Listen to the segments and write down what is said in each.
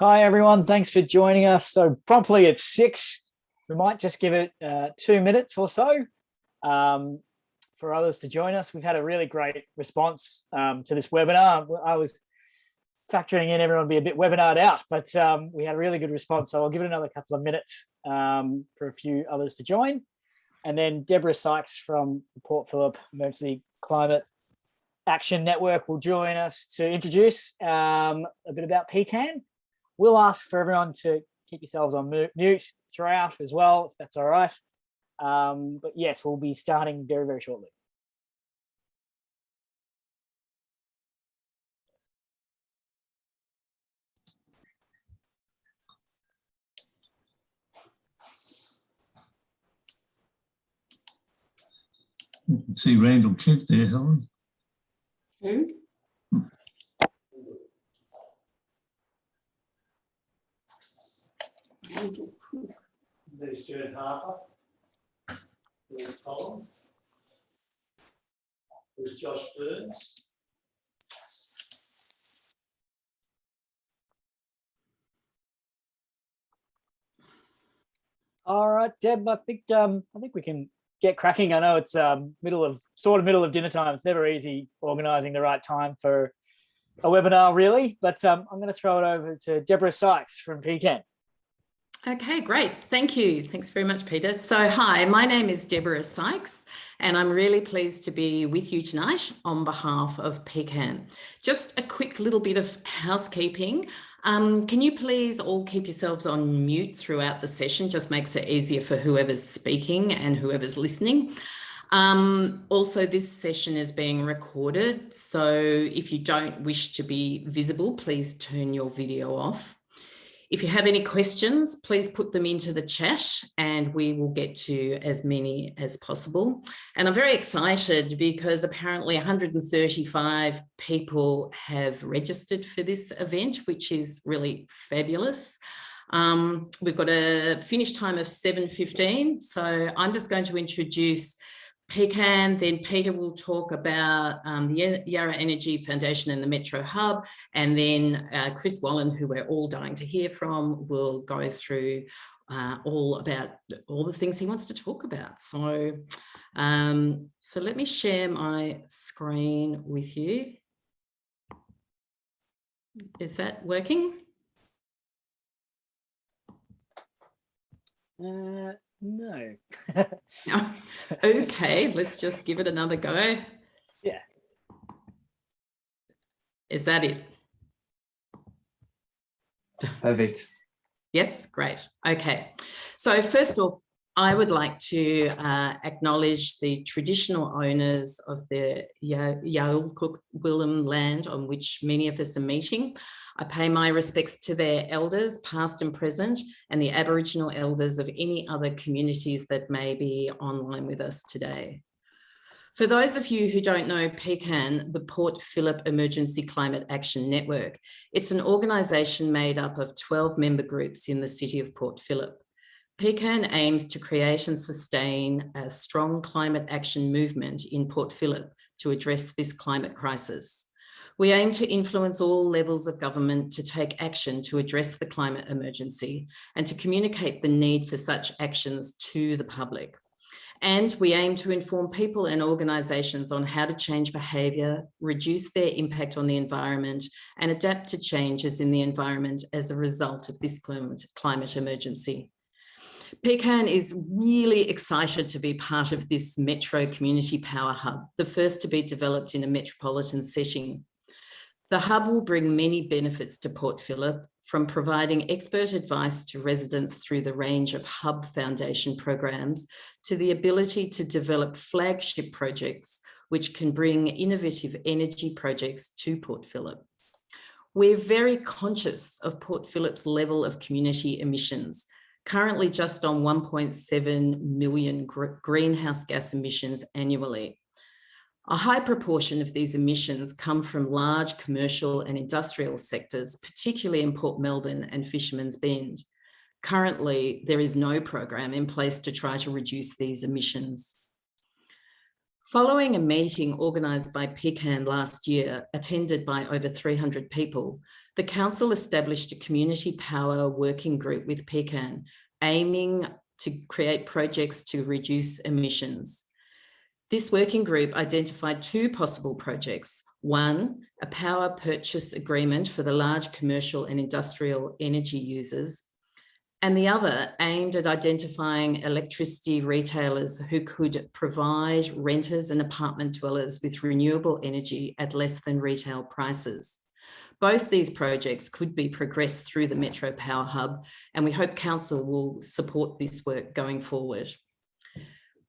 Hi, everyone. Thanks for joining us. So promptly at 6, we might just give it 2 minutes or so for others to join us. We've had a really great response to this webinar. I was factoring in everyone be a bit webinared out, but we had a really good response. So I'll give it another couple of minutes for a few others to join. And then Deborah Sykes from the Port Phillip Emergency Climate Action Network will join us to introduce a bit about PECAN. We'll ask for everyone to keep yourselves on mute throughout as well, if that's all right. But yes, we'll be starting very, very shortly. You can see Randall Kent there, Helen. Who? There's Jared Harper. There's Colin. There's Josh Burns. All right, Deb, I think we can get cracking. I know it's middle of dinner time. It's never easy organising the right time for a webinar, really. But I'm going to throw it over to Deborah Sykes from PECAN. Okay, great. Thank you. Thanks very much, Peter. So hi, my name is Deborah Sykes, and I'm really pleased to be with you tonight on behalf of PECAN. Just a quick little bit of housekeeping. Can you please all keep yourselves on mute throughout the session? Just makes it easier for whoever's speaking and whoever's listening. Also, this session is being recorded, so if you don't wish to be visible, please turn your video off. If you have any questions, please put them into the chat and we will get to as many as possible. And I'm very excited because apparently 135 people have registered for this event, which is really fabulous. We've got a finish time of 7:15. So I'm just going to introduce PECAN, then Peter will talk about the Yarra Energy Foundation and the Metro Hub, and then Chris Wallin, who we're all dying to hear from, will go through all the things he wants to talk about. So, so let me share my screen with you. Is that working? No. Okay, let's just give it another go. Yeah. Is that it? Perfect. Yes, great. Okay. So first off, I would like to acknowledge the traditional owners of the Yalcook-Willam land on which many of us are meeting. I pay my respects to their elders, past and present, and the Aboriginal elders of any other communities that may be online with us today. For those of you who don't know PECAN, the Port Phillip Emergency Climate Action Network, it's an organisation made up of 12 member groups in the city of Port Phillip. PECAN aims to create and sustain a strong climate action movement in Port Phillip to address this climate crisis. We aim to influence all levels of government to take action to address the climate emergency and to communicate the need for such actions to the public. And we aim to inform people and organisations on how to change behaviour, reduce their impact on the environment, and adapt to changes in the environment as a result of this climate emergency. PECAN is really excited to be part of this Metro Community Power Hub, the first to be developed in a metropolitan setting. The hub will bring many benefits to Port Phillip, from providing expert advice to residents through the range of Hub Foundation programs to the ability to develop flagship projects which can bring innovative energy projects to Port Phillip. We're very conscious of Port Phillip's level of community emissions, currently just on 1.7 million greenhouse gas emissions annually. A high proportion of these emissions come from large commercial and industrial sectors, particularly in Port Melbourne and Fisherman's Bend. Currently, there is no program in place to try to reduce these emissions. Following a meeting organised by PECAN last year, attended by over 300 people, the Council established a community power working group with PECAN, aiming to create projects to reduce emissions. This working group identified two possible projects. One, a power purchase agreement for the large commercial and industrial energy users, and the other aimed at identifying electricity retailers who could provide renters and apartment dwellers with renewable energy at less than retail prices. Both these projects could be progressed through the Metro Power Hub, and we hope Council will support this work going forward.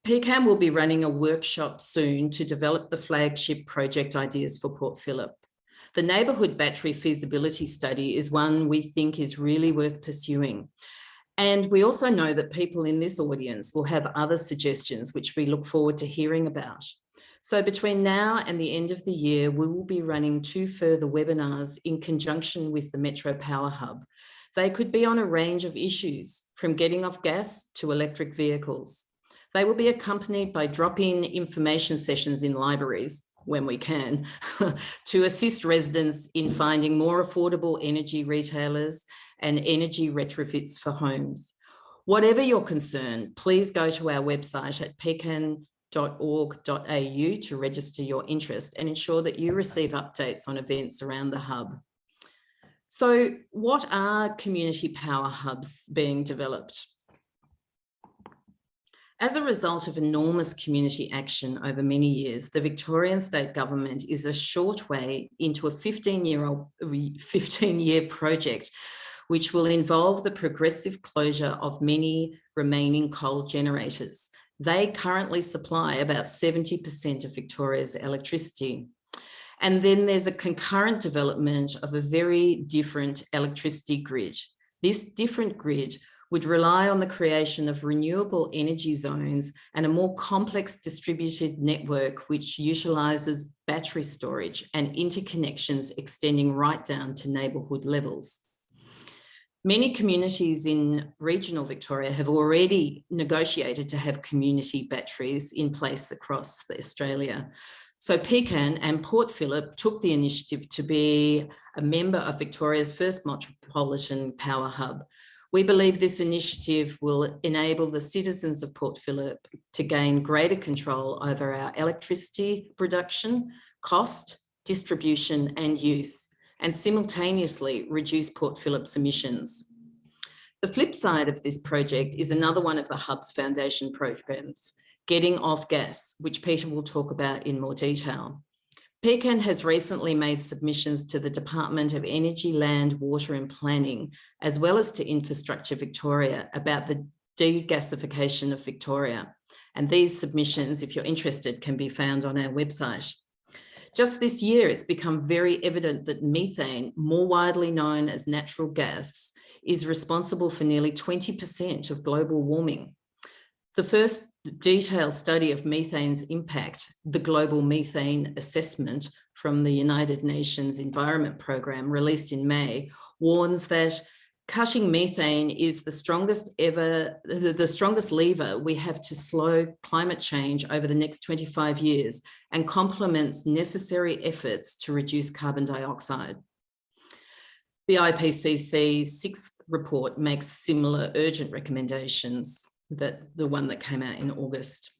PECAN will be running a workshop soon to develop the flagship project ideas for Port Phillip. The neighbourhood battery feasibility study is one we think is really worth pursuing. And we also know that people in this audience will have other suggestions which we look forward to hearing about. So between now and the end of the year, we will be running 2 further webinars in conjunction with the Metro Power Hub. They could be on a range of issues, from getting off gas to electric vehicles. They will be accompanied by drop-in information sessions in libraries, when we can, to assist residents in finding more affordable energy retailers and energy retrofits for homes. Whatever your concern, please go to our website at pecan.org.au to register your interest and ensure that you receive updates on events around the hub. So what are community power hubs being developed? As a result of enormous community action over many years, the Victorian State Government is a short way into a 15-year project which will involve the progressive closure of many remaining coal generators. They currently supply about 70% of Victoria's electricity. And then there's a concurrent development of a very different electricity grid. This different grid would rely on the creation of renewable energy zones and a more complex distributed network which utilises battery storage and interconnections extending right down to neighbourhood levels. Many communities in regional Victoria have already negotiated to have community batteries in place across Australia. So PECAN and Port Phillip took the initiative to be a member of Victoria's first metropolitan power hub. We believe this initiative will enable the citizens of Port Phillip to gain greater control over our electricity production, cost, distribution and use, and simultaneously reduce Port Phillip's emissions. The flip side of this project is another one of the Hub's foundation programs, Getting Off Gas, which Peter will talk about in more detail. PECAN has recently made submissions to the Department of Energy, Land, Water and Planning, as well as to Infrastructure Victoria, about the degasification of Victoria. And these submissions, if you're interested, can be found on our website. Just this year, it's become very evident that methane, more widely known as natural gas, is responsible for nearly 20% of global warming. The first detailed study of methane's impact, the Global Methane Assessment from the United Nations Environment Programme, released in May, warns that cutting methane is the strongest lever we have to slow climate change over the next 25 years and complements necessary efforts to reduce carbon dioxide. The IPCC 6th report makes similar urgent recommendations, that the one that came out in August.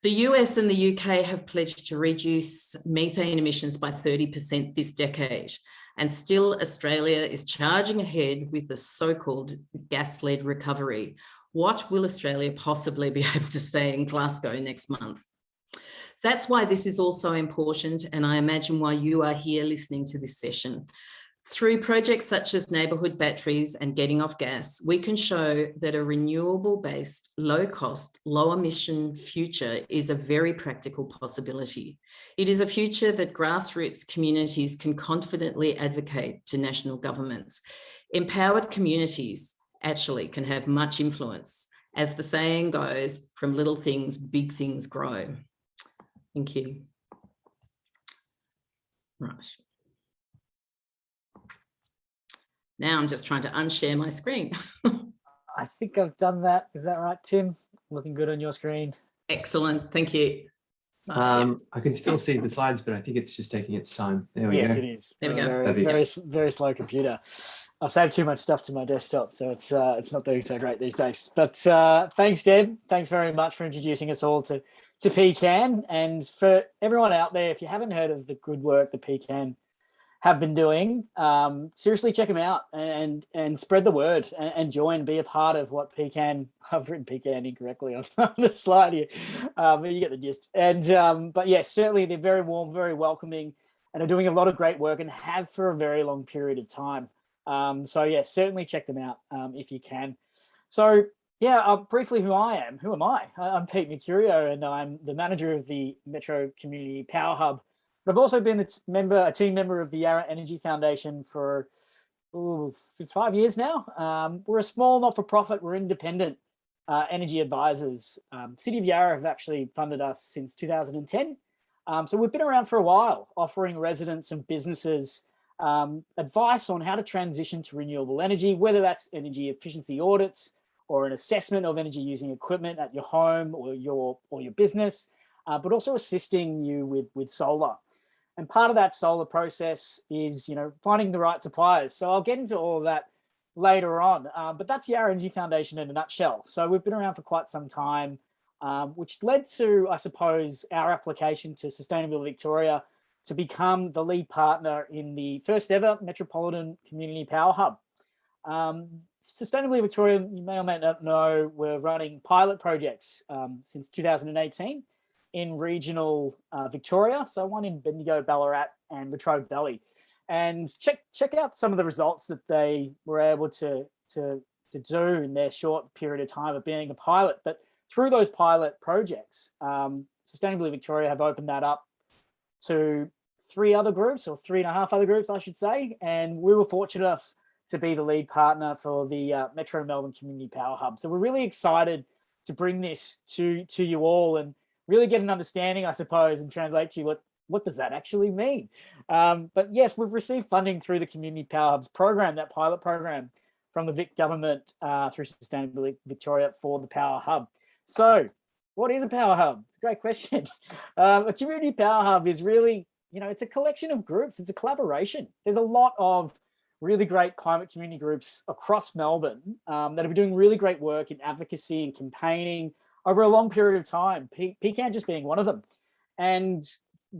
The US and the UK have pledged to reduce methane emissions by 30% this decade. And still Australia is charging ahead with the so-called gas-led recovery. What will Australia possibly be able to say in Glasgow next month? That's why this is also important, and I imagine why you are here listening to this session. Through projects such as neighbourhood batteries and Getting Off Gas, we can show that a renewable-based, low-cost, low-emission future is a very practical possibility. It is a future that grassroots communities can confidently advocate to national governments. Empowered communities actually can have much influence. As the saying goes, from little things, big things grow. Thank you. Right. Now I'm just trying to unshare my screen. I think I've done that. Is that right, Tim? Looking good on your screen. Excellent. Thank you. I can still see the slides, but I think it's just taking its time. There we Yes, go. it is. There we go. Very slow computer. I've saved too much stuff to my desktop, so it's not doing so great these days. But thanks, Deb. Thanks very much for introducing us all to PECAN. And for everyone out there, if you haven't heard of the good work that PECAN have been doing, seriously check them out and spread the word and join, be a part of what PECAN. I've written PECAN incorrectly on the slide here, but you get the gist. And but yes, certainly they're very warm, very welcoming, and are doing a lot of great work and have for a very long period of time. So yeah, certainly check them out if you can. So yeah, briefly who I am. Who am I? I'm Pete Mercurio, and I'm the manager of the Metro Community Power Hub. But I've also been a team member of the Yarra Energy Foundation for 5 years now. We're a small not-for-profit. We're independent energy advisors. City of Yarra have actually funded us since 2010. So we've been around for a while, offering residents and businesses advice on how to transition to renewable energy, whether that's energy efficiency audits or an assessment of energy using equipment at your home or your business, but also assisting you with solar. And part of that solar process is, finding the right suppliers. So I'll get into all of that later on, but that's the Yarra Energy Foundation in a nutshell. So we've been around for quite some time, which led to, I suppose, our application to Sustainability Victoria to become the lead partner in the first ever Metropolitan Community Power Hub. Sustainability Victoria, you may or may not know, we're running pilot projects since 2018 in regional Victoria. So one in Bendigo, Ballarat and Latrobe Valley. And check out some of the results that they were able to do in their short period of time of being a pilot. But through those pilot projects, Sustainability Victoria have opened that up to 3 other groups, or 3.5 other groups, I should say. And we were fortunate enough to be the lead partner for the Metro Melbourne Community Power Hub. So we're really excited to bring this to you all and really get an understanding, I suppose, and translate to you what does that actually mean. But yes, we've received funding through the Community Power Hubs program, that pilot program from the Vic government through Sustainability Victoria for the Power Hub. So what is a Power Hub? It's a great question. A Community Power Hub is really, it's a collection of groups. It's a collaboration. There's a lot of really great climate community groups across Melbourne that have been doing really great work in advocacy and campaigning over a long period of time, PECAN just being one of them. And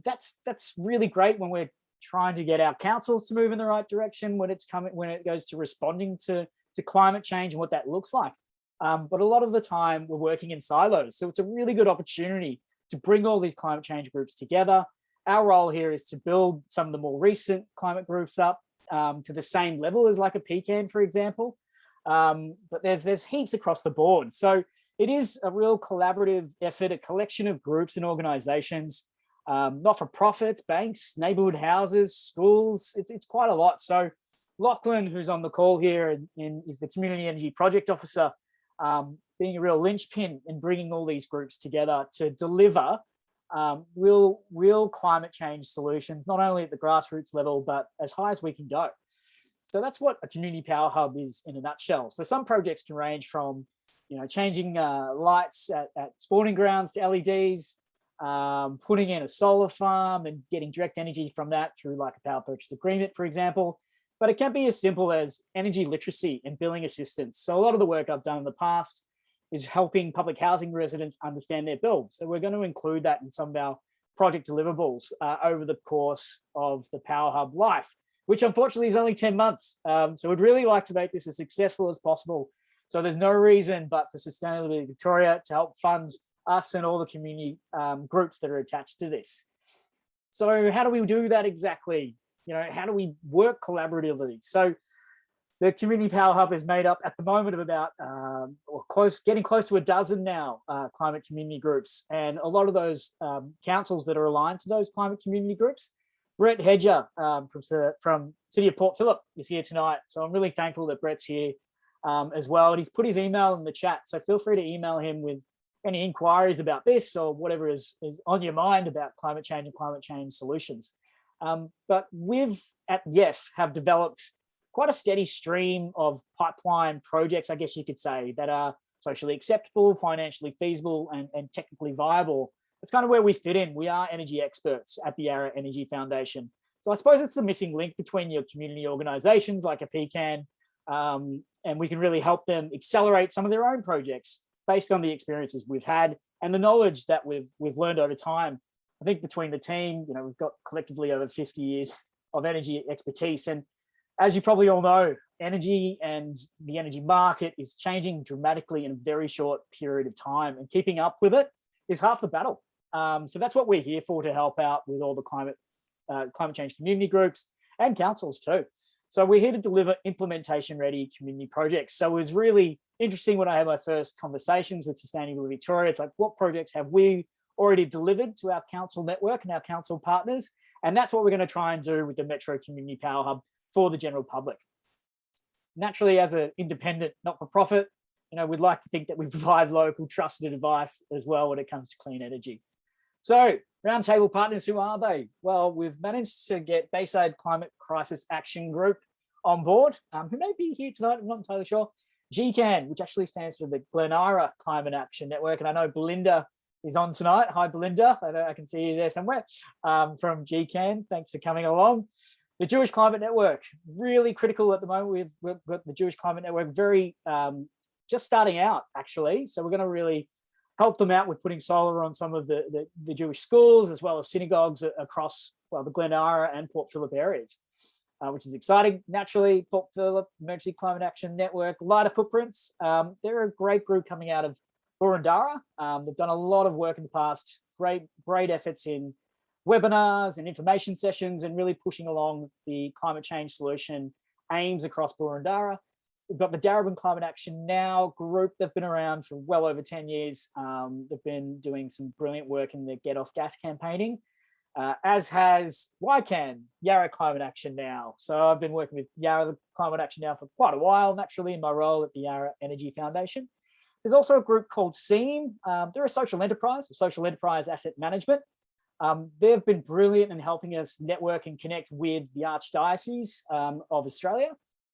that's really great when we're trying to get our councils to move in the right direction, when it goes to responding to climate change and what that looks like. But a lot of the time we're working in silos. So it's a really good opportunity to bring all these climate change groups together. Our role here is to build some of the more recent climate groups up to the same level as like a PECAN, for example. But there's heaps across the board. So it is a real collaborative effort, a collection of groups and organizations, not-for-profit, banks, neighborhood houses, schools. It's quite a lot. So Lachlan, who's on the call here and is the Community Energy Project Officer, being a real linchpin in bringing all these groups together to deliver real climate change solutions, not only at the grassroots level, but as high as we can go. So that's what a community power hub is in a nutshell. So some projects can range from, changing lights at sporting grounds to LEDs, putting in a solar farm and getting direct energy from that through like a power purchase agreement, for example. But it can be as simple as energy literacy and billing assistance. So a lot of the work I've done in the past is helping public housing residents understand their bill. So we're going to include that in some of our project deliverables over the course of the Power Hub life, which unfortunately is only 10 months. So we'd really like to make this as successful as possible. So there's no reason but for Sustainability Victoria to help fund us and all the community groups that are attached to this. So how do we do that exactly? How do we work collaboratively? So the Community Power Hub is made up at the moment of about getting close to a dozen now climate community groups, and a lot of those councils that are aligned to those climate community groups. Brett Hedger from City of Port Phillip is here tonight, so I'm really thankful that Brett's here as well. And he's put his email in the chat, so feel free to email him with any inquiries about this or whatever is on your mind about climate change and climate change solutions. But we've at YEF have developed quite a steady stream of pipeline projects, I guess you could say, that are socially acceptable, financially feasible, and technically viable it's kind of where we fit in. We are energy experts at the Yarra Energy Foundation. So I suppose it's the missing link between your community organisations like a PECAN, and we can really help them accelerate some of their own projects based on the experiences we've had and the knowledge that we've learned over time. I think between the team, we've got collectively over 50 years of energy expertise. And as you probably all know, energy and the energy market is changing dramatically in a very short period of time, and keeping up with it is half the battle. So that's what we're here for, to help out with all the climate change community groups and councils too. So we're here to deliver implementation ready community projects. So it was really interesting when I had my first conversations with Sustainable Victoria. It's like, what projects have we already delivered to our council network and our council partners? And that's what we're going to try and do with the Metro Community Power Hub for the general public. Naturally, as an independent not-for-profit, we'd like to think that we provide local trusted advice as well when it comes to clean energy. So roundtable partners, who are they? Well, we've managed to get Bayside Climate Crisis Action Group on board, who may be here tonight, I'm not entirely sure. GCAN, which actually stands for the Glenara Climate Action Network. And I know Belinda is on tonight. Hi, Belinda. I can see you there somewhere, from GCAN. Thanks for coming along. The Jewish Climate Network, really critical at the moment. We've got the Jewish Climate Network very just starting out, actually. So we're going to really help them out with putting solar on some of the Jewish schools, as well as synagogues across, well, the Glenara and Port Phillip areas, which is exciting. Naturally, Port Phillip Emergency Climate Action Network, Lighter Footprints. They're a great group coming out of Burundara. They've done a lot of work in the past, great efforts in webinars and information sessions, and really pushing along the climate change solution aims across Burundara. We've got the Darabin Climate Action Now group. They've been around for well over 10 years. They've been doing some brilliant work in the Get Off Gas campaigning, as has YCAN, Yarra Climate Action Now. So I've been working with Yarra Climate Action Now for quite a while, naturally, in my role at the Yarra Energy Foundation. There's also a group called SEAM. They're a social enterprise asset management. They've been brilliant in helping us network and connect with the Archdiocese of Australia.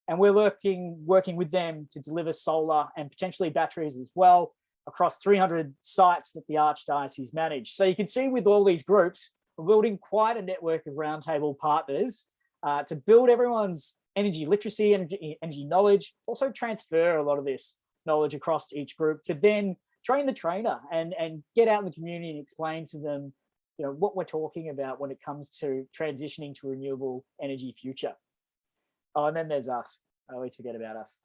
And we're working with them to deliver solar and potentially batteries as well across 300 sites that the Archdiocese manage. So you can see with all these groups, we're building quite a network of roundtable partners to build everyone's energy literacy, energy knowledge, also transfer a lot of this knowledge across each group to then train the trainer and get out in the community and explain to them, what we're talking about when it comes to transitioning to a renewable energy future. Oh, and then there's us. I always forget about us.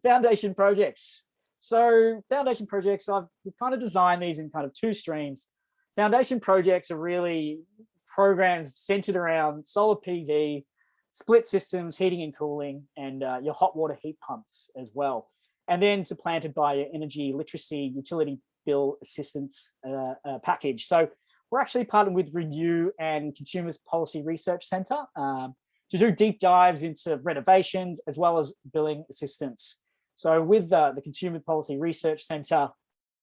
Foundation projects. So foundation projects, we've kind of designed these in kind of two streams. Foundation projects are really programs centered around solar PV, split systems, heating and cooling, and your hot water heat pumps as well. And then supplanted by your energy literacy utility bill assistance package. So we're actually partnered with Renew and Consumers Policy Research Centre to do deep dives into renovations as well as billing assistance. So with the Consumer Policy Research Centre,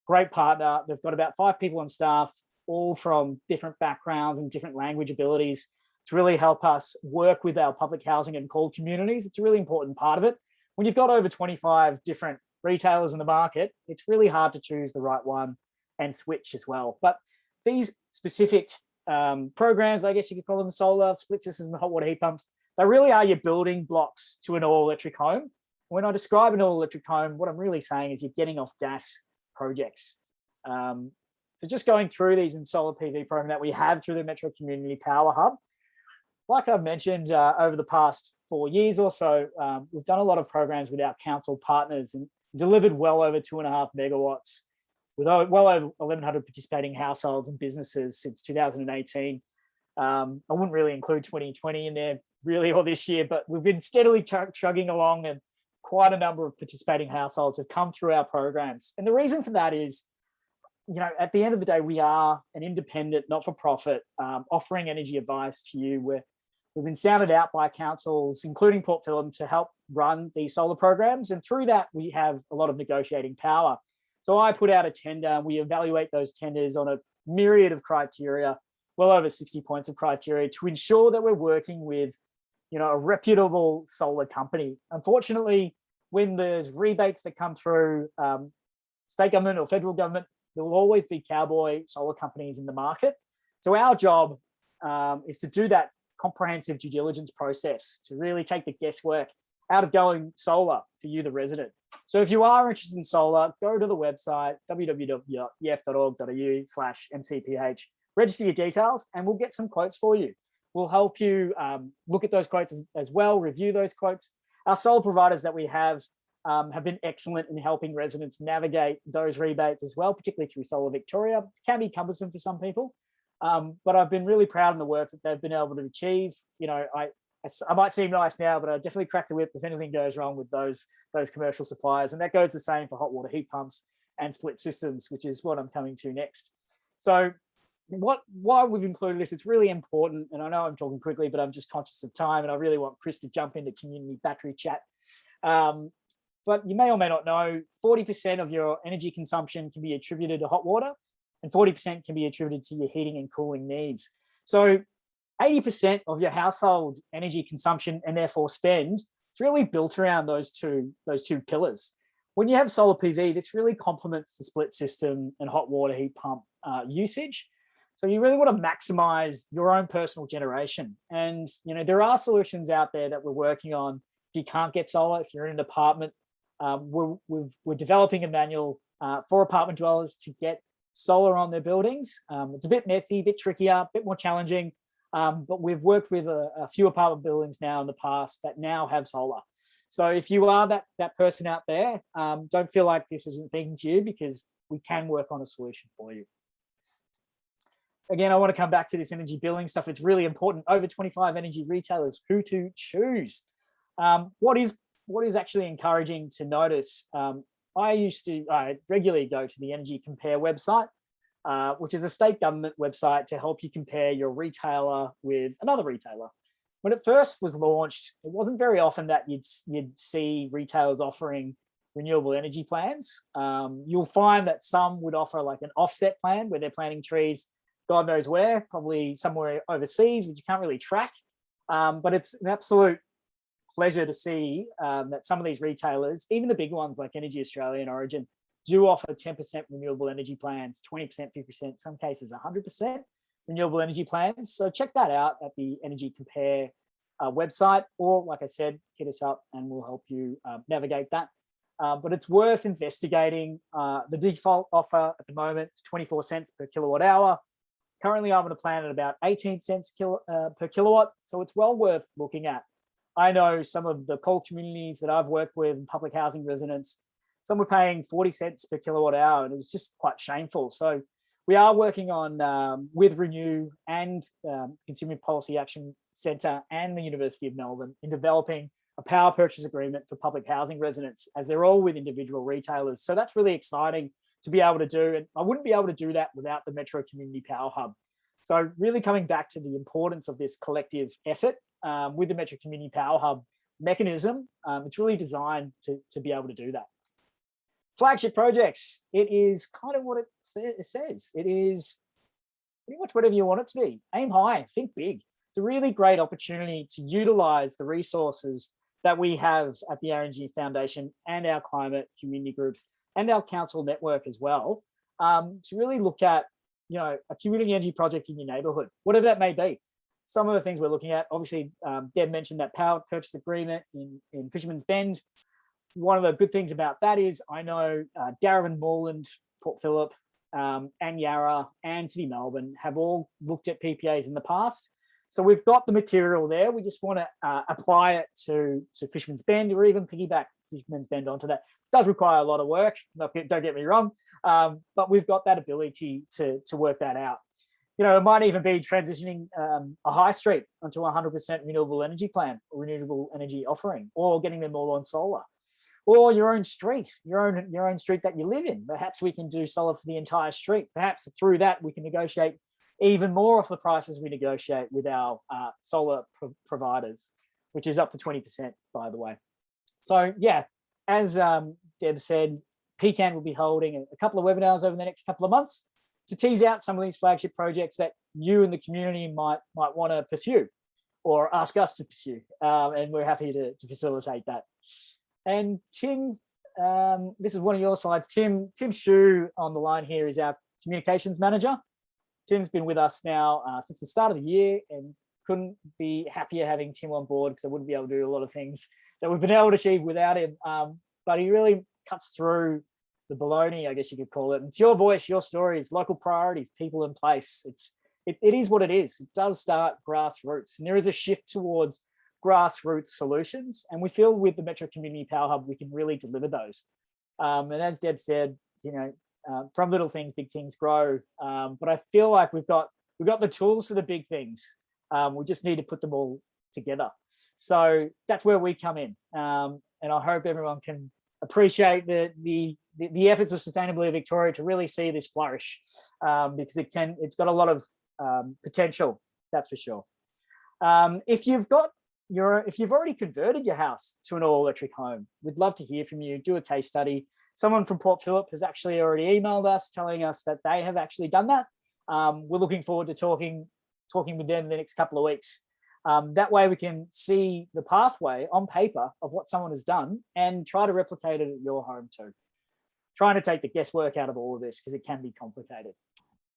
great partner. They've got about 5 people on staff, all from different backgrounds and different language abilities, to really help us work with our public housing and call communities. It's a really important part of it. When you've got over 25 different retailers in the market, it's really hard to choose the right one and switch as well. But these specific programs, I guess you could call them solar, split systems, and hot water heat pumps, they really are your building blocks to an all-electric home. When I describe an all-electric home, what I'm really saying is you're getting off gas projects. So just going through these in solar PV program that we have through the Metro Community Power Hub, like I've mentioned, over the past 4 years or so, we've done a lot of programs with our council partners and delivered well over 2.5 megawatts with well over 1,100 participating households and businesses since 2018. I wouldn't really include 2020 in there really, or this year, but we've been steadily chugging along, and quite a number of participating households have come through our programs. And the reason for that is, at the end of the day, we are an independent, not-for-profit, offering energy advice to you. We've been sounded out by councils, including Port Phillip, to help run these solar programs. And through that, we have a lot of negotiating power. So I put out a tender, and we evaluate those tenders on a myriad of criteria, well over 60 points of criteria, to ensure that we're working with, a reputable solar company. Unfortunately, when there's rebates that come through state government or federal government, there will always be cowboy solar companies in the market. So our job is to do that comprehensive due diligence process to really take the guesswork out of going solar for you, the resident. So if you are interested in solar, go to the website www.ef.org.au/MCPH, register your details, and we'll get some quotes for you. We'll help you look at those quotes as well, review those quotes. Our solar providers that we have been excellent in helping residents navigate those rebates as well, particularly through Solar Victoria. It can be cumbersome for some people, but I've been really proud of the work that they've been able to achieve. You know, I might seem nice now, but I definitely crack the whip if anything goes wrong with those commercial suppliers. And that goes the same for hot water heat pumps and split systems, which is what I'm coming to next. So why we've included this, it's really important. And I know I'm talking quickly, but I'm just conscious of time. And I really want Chris to jump into community battery chat. But you may or may not know, 40% of your energy consumption can be attributed to hot water and 40% can be attributed to your heating and cooling needs. So 80% of your household energy consumption and therefore spend is really built around those two pillars. When you have solar PV, this really complements the split system and hot water heat pump usage. So you really want to maximize your own personal generation. And you know, there are solutions out there that we're working on. If you can't get solar, if you're in an apartment, we're developing a manual for apartment dwellers to get solar on their buildings. It's a bit messy, a bit trickier, a bit more challenging, but we've worked with a few apartment buildings now in the past that now have solar. So if you are that person out there, don't feel like this isn't speaking to you, because we can work on a solution for you. Again, I want to come back to this energy billing stuff. It's really important. Over 25 energy retailers, who to choose. What is actually encouraging to notice, I regularly go to the Energy Compare website, which is a state government website to help you compare your retailer with another retailer. When it first was launched, it wasn't very often that you'd see retailers offering renewable energy plans. You'll find that some would offer like an offset plan where they're planting trees, God knows where, probably somewhere overseas, which you can't really track. But it's an absolute pleasure to see that some of these retailers, even the big ones like Energy Australia and Origin, do offer 10% renewable energy plans, 20%, 50%, some cases 100% renewable energy plans. So check that out at the Energy Compare website, or like I said, hit us up and we'll help you navigate that. But it's worth investigating. The default offer at the moment is 24 cents per kilowatt hour. Currently, I'm on a plan at about 18 cents per kilowatt. So it's well worth looking at. I know some of the coal communities that I've worked with and public housing residents, some were paying 40 cents per kilowatt hour, and it was just quite shameful. So we are working on with Renew and Consumer Policy Action Centre and the University of Melbourne in developing a power purchase agreement for public housing residents, as they're all with individual retailers. So that's really exciting to be able to do. And I wouldn't be able to do that without the Metro Community Power Hub. So really coming back to the importance of this collective effort with the Metro Community Power Hub mechanism, it's really designed to be able to do that. Flagship projects, it is kind of what it says. It is pretty much whatever you want it to be. Aim high, think big. It's a really great opportunity to utilize the resources that we have at the Yarra Energy Foundation and our climate community groups and our council network as well, to really look at, you know, a community energy project in your neighbourhood, whatever that may be. Some of the things we're looking at, obviously, Deb mentioned that power purchase agreement in Fisherman's Bend. One of the good things about that is I know Darwin, Moreland, Port Phillip, and Yarra and City Melbourne have all looked at PPAs in the past. So we've got the material there. We just want to apply it to Fisherman's Bend, or even piggyback Fisherman's Bend onto that. It does require a lot of work, don't get me wrong, but we've got that ability to work that out. You know, it might even be transitioning a high street onto a 100% renewable energy plan or renewable energy offering, or getting them all on solar, or your own street, your own street that you live in. Perhaps we can do solar for the entire street. Perhaps through that we can negotiate even more of the prices we negotiate with our solar providers, which is up to 20%, by the way. So yeah, as Deb said, PECAN will be holding a couple of webinars over the next couple of months to tease out some of these flagship projects that you and the community might want to pursue or ask us to pursue. And we're happy to facilitate that. And Tim, this is one of your slides. Tim Shue on the line here is our communications manager. Tim's been with us now since the start of the year, and couldn't be happier having Tim on board, because I wouldn't be able to do a lot of things that we've been able to achieve without him. But he really cuts through the baloney, I guess you could call it. It's your voice, your stories, local priorities, people in place. It is what it is. It does start grassroots, and there is a shift towards grassroots solutions. And we feel with the Metro Community Power Hub, we can really deliver those. And as Deb said, you know, from little things, big things grow. But I feel like we've got the tools for the big things. We just need to put them all together. So that's where we come in. And I hope everyone can appreciate the efforts of Sustainability Victoria to really see this flourish, because it's got a lot of potential, that's for sure. If you've already converted your house to an all-electric home, we'd love to hear from you. Do a case study. Someone from Port Phillip has actually already emailed us telling us that they have actually done that. We're looking forward to talking with them in the next couple of weeks. That way we can see the pathway on paper of what someone has done and try to replicate it at your home too. Trying to take the guesswork out of all of this, because it can be complicated.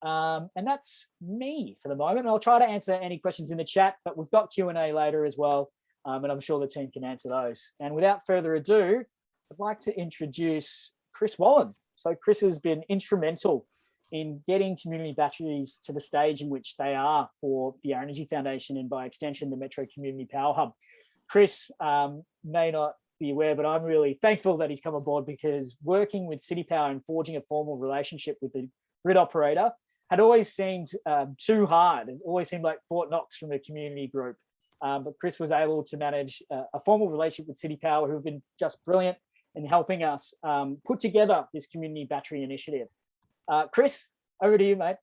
And that's me for the moment. I'll try to answer any questions in the chat, but we've got Q&A later as well, and I'm sure the team can answer those. And without further ado, I'd like to introduce Chris Wallin. So Chris has been instrumental in getting community batteries to the stage in which they are for the Yarra Energy Foundation, and by extension, the Metro Community Power Hub. Chris may not be aware, but I'm really thankful that he's come aboard, because working with City Power and forging a formal relationship with the grid operator had always seemed too hard. It always seemed like Fort Knox from the community group. But Chris was able to manage a formal relationship with City Power, who have been just brilliant in helping us put together this community battery initiative. Chris, over to you, mate.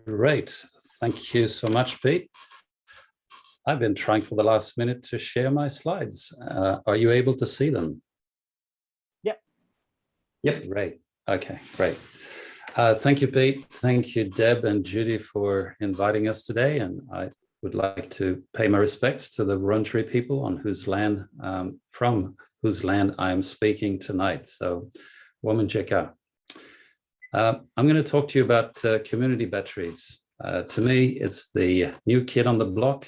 Great. Thank you so much, Pete. I've been trying for the last minute to share my slides. Are you able to see them? Yep. Great. Okay, great. Thank you, Pete. Thank you, Deb and Judy, for inviting us today. And I would like to pay my respects to the Wurundjeri people on whose land, from whose land I am speaking tonight. So, Wominjeka. I'm going to talk to you about community batteries. To me, it's the new kid on the block,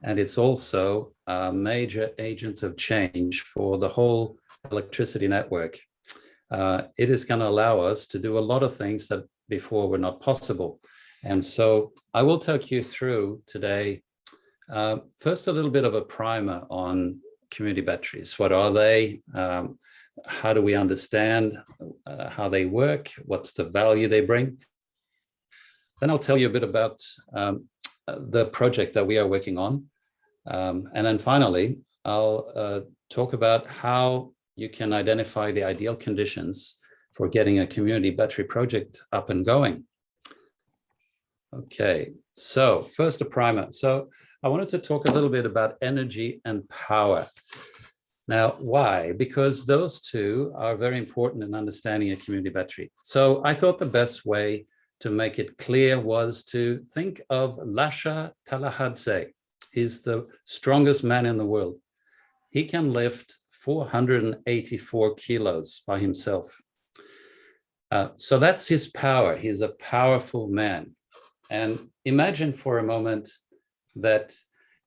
and it's also a major agent of change for the whole electricity network. It is going to allow us to do a lot of things that before were not possible. And so I will take you through today, first a little bit of a primer on community batteries. What are they? How do we understand how they work? What's the value they bring? Then I'll tell you a bit about the project that we are working on. And then finally, I'll talk about how you can identify the ideal conditions for getting a community battery project up and going. Okay, so first a primer. So I wanted to talk a little bit about energy and power. Now, why? Because those two are very important in understanding a community battery. So I thought the best way to make it clear was to think of Lasha Talahadze. He's the strongest man in the world. He can lift 484 kilos by himself. So that's his power. He's a powerful man. And imagine for a moment that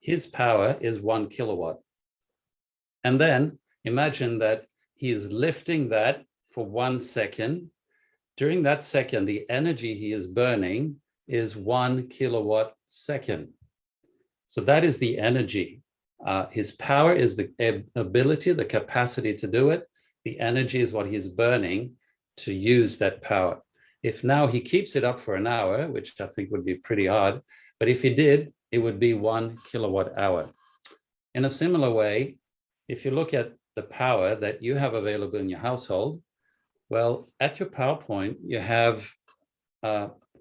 his power is 1 kilowatt. And then imagine that he is lifting that for 1 second. During that second, the energy he is burning is 1 kilowatt second. So that is the energy. His power is the ability, the capacity to do it. The energy is what he's burning to use that power. If now he keeps it up for an hour, which I think would be pretty hard, but if he did, it would be 1 kilowatt hour. In a similar way, if you look at the power that you have available in your household, well, at your power point, you have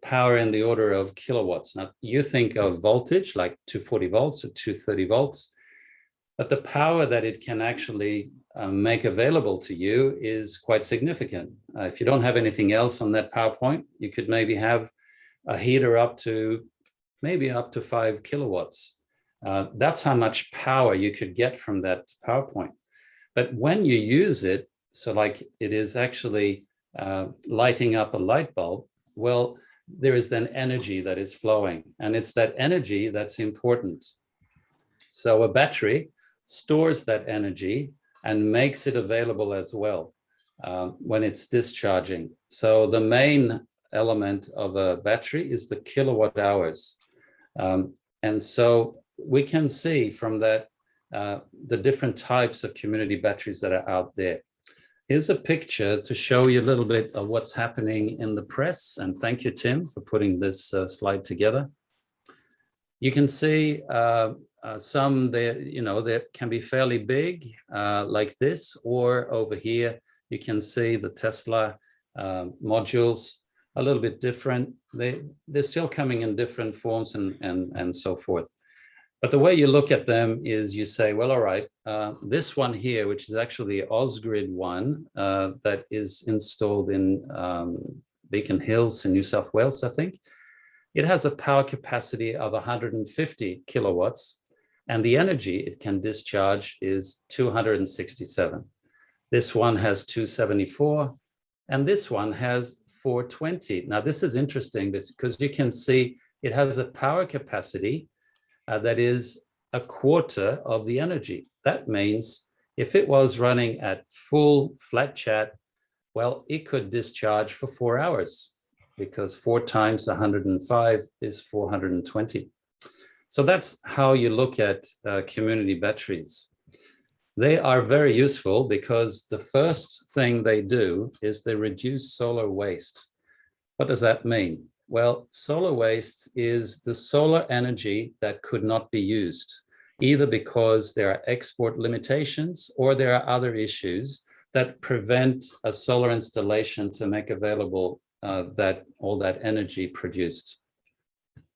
power in the order of kilowatts. Now, you think of voltage like 240 volts or 230 volts, but the power that it can actually make available to you is quite significant. If you don't have anything else on that power point, you could maybe have a heater up to 5 kilowatts. That's how much power you could get from that power point. But when you use it, so like it is actually lighting up a light bulb, well, there is then energy that is flowing, and it's that energy that's important. So a battery stores that energy and makes it available as well when it's discharging. So the main element of a battery is the kilowatt hours. And so we can see from that the different types of community batteries that are out there. Here's a picture to show you a little bit of what's happening in the press. And thank you, Tim, for putting this slide together. You can see some there, you know, that can be fairly big like this, or over here, you can see the Tesla modules, a little bit different. They're still coming in different forms and so forth. But the way you look at them is you say, well, all right, this one here, which is actually the Ausgrid one that is installed in Beacon Hills in New South Wales, I think. It has a power capacity of 150 kilowatts, and the energy it can discharge is 267. This one has 274, and this one has 420. Now, this is interesting because you can see it has a power capacity that is a quarter of the energy. That means if it was running at full flat chat, well, it could discharge for 4 hours, because 4 times 105 is 420. So that's how you look at community batteries. They are very useful because the first thing they do is they reduce solar waste. What does that mean? Well, solar waste is the solar energy that could not be used, either because there are export limitations or there are other issues that prevent a solar installation to make available all that energy produced.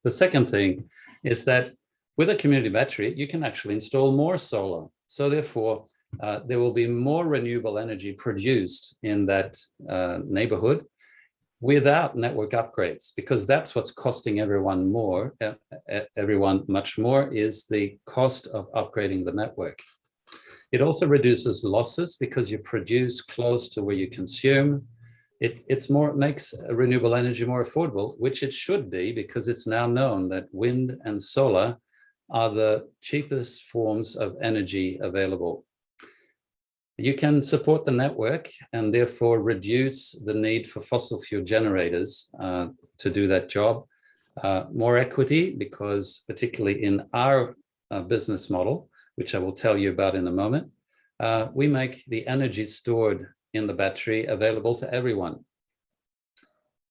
The second thing is that with a community battery, you can actually install more solar. So therefore, there will be more renewable energy produced in that neighborhood without network upgrades, because that's what's costing everyone more. Everyone much more is the cost of upgrading the network. It also reduces losses because you produce close to where you consume. It makes renewable energy more affordable, which it should be, because it's now known that wind and solar are the cheapest forms of energy available. You can support the network and therefore reduce the need for fossil fuel generators to do that job. More equity, because particularly in our business model, which I will tell you about in a moment, we make the energy stored in the battery available to everyone.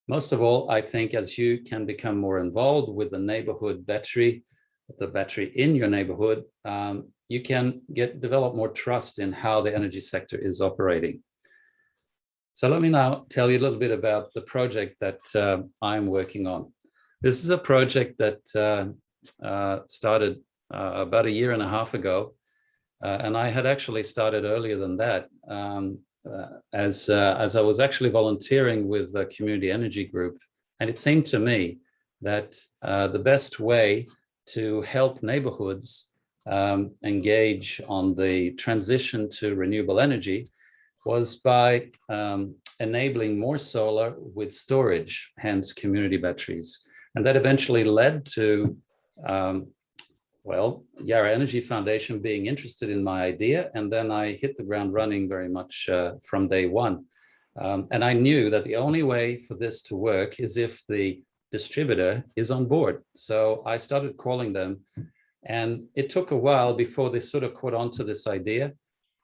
Most of all, I think as you can become more involved with the neighborhood battery, the battery in your neighborhood, you can develop more trust in how the energy sector is operating. So let me now tell you a little bit about the project that I'm working on. This is a project that started about 1.5 years ago, and I had actually started earlier than that, as I was actually volunteering with the community energy group, and it seemed to me that the best way to help neighborhoods engage on the transition to renewable energy was by enabling more solar with storage, hence community batteries. And that eventually led to, well, Yarra Energy Foundation being interested in my idea. And then I hit the ground running very much from day one. And I knew that the only way for this to work is if the distributor is on board. So I started calling them, and it took a while before they sort of caught on to this idea.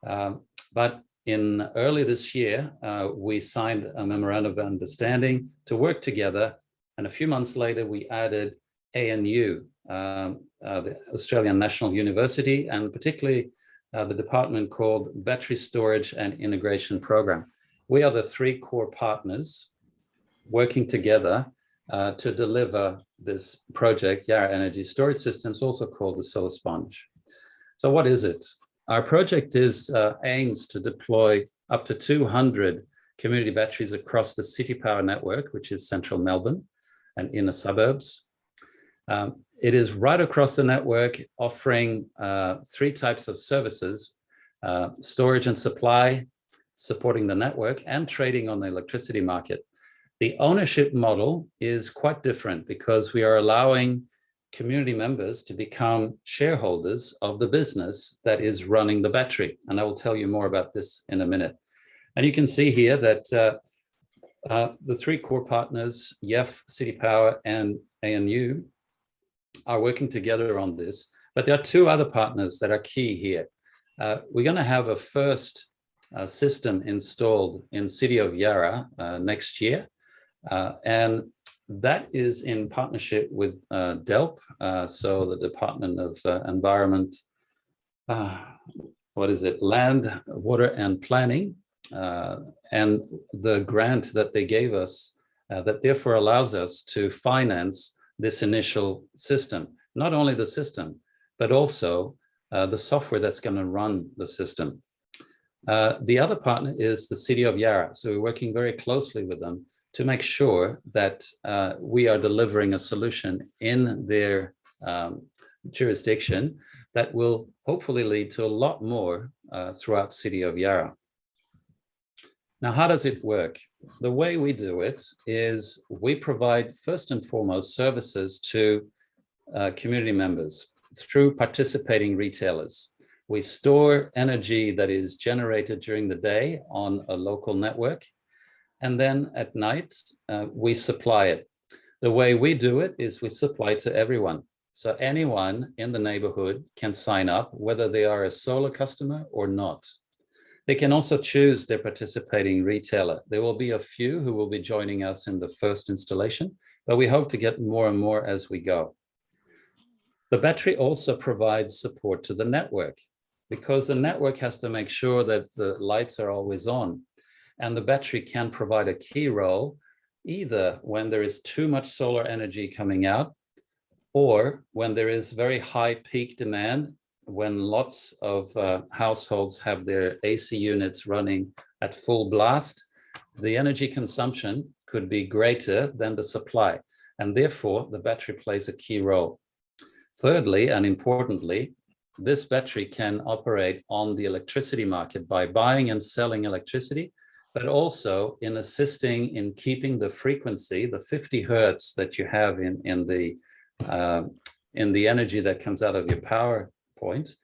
But in early this year, we signed a memorandum of understanding to work together. And a few months later, we added ANU, the Australian National University, and particularly the department called Battery Storage and Integration Program. We are the 3 core partners working together to deliver this project, Yarra Energy Storage Systems, also called the Solar Sponge. So what is it? Our project aims to deploy up to 200 community batteries across the City Power network, which is central Melbourne and inner suburbs. It is right across the network, offering 3 types of services. storage and supply, supporting the network, and trading on the electricity market. The ownership model is quite different because we are allowing community members to become shareholders of the business that is running the battery. And I will tell you more about this in a minute. And you can see here that the three core partners, YEF, City Power, and ANU, are working together on this. But there are two other partners that are key here. We're going to have a first system installed in City of Yarra next year. And that is in partnership with DELP, so the Department of Environment, Land, Water and Planning, and the grant that they gave us that therefore allows us to finance this initial system, not only the system, but also the software that's going to run the system. The other partner is the City of Yarra. So we're working very closely with them to make sure that we are delivering a solution in their jurisdiction that will hopefully lead to a lot more throughout City of Yarra. Now, how does it work? The way we do it is we provide first and foremost services to community members through participating retailers. We store energy that is generated during the day on a local network. And then at night, we supply it. The way we do it is we supply to everyone. So anyone in the neighborhood can sign up, whether they are a solar customer or not. They can also choose their participating retailer. There will be a few who will be joining us in the first installation, but we hope to get more and more as we go. The battery also provides support to the network because the network has to make sure that the lights are always on. And the battery can provide a key role either when there is too much solar energy coming out or when there is very high peak demand, when lots of households have their AC units running at full blast, the energy consumption could be greater than the supply. And therefore, the battery plays a key role. Thirdly, and importantly, this battery can operate on the electricity market by buying and selling electricity, but also in assisting in keeping the frequency, the 50 hertz that you have in the energy that comes out of your power point.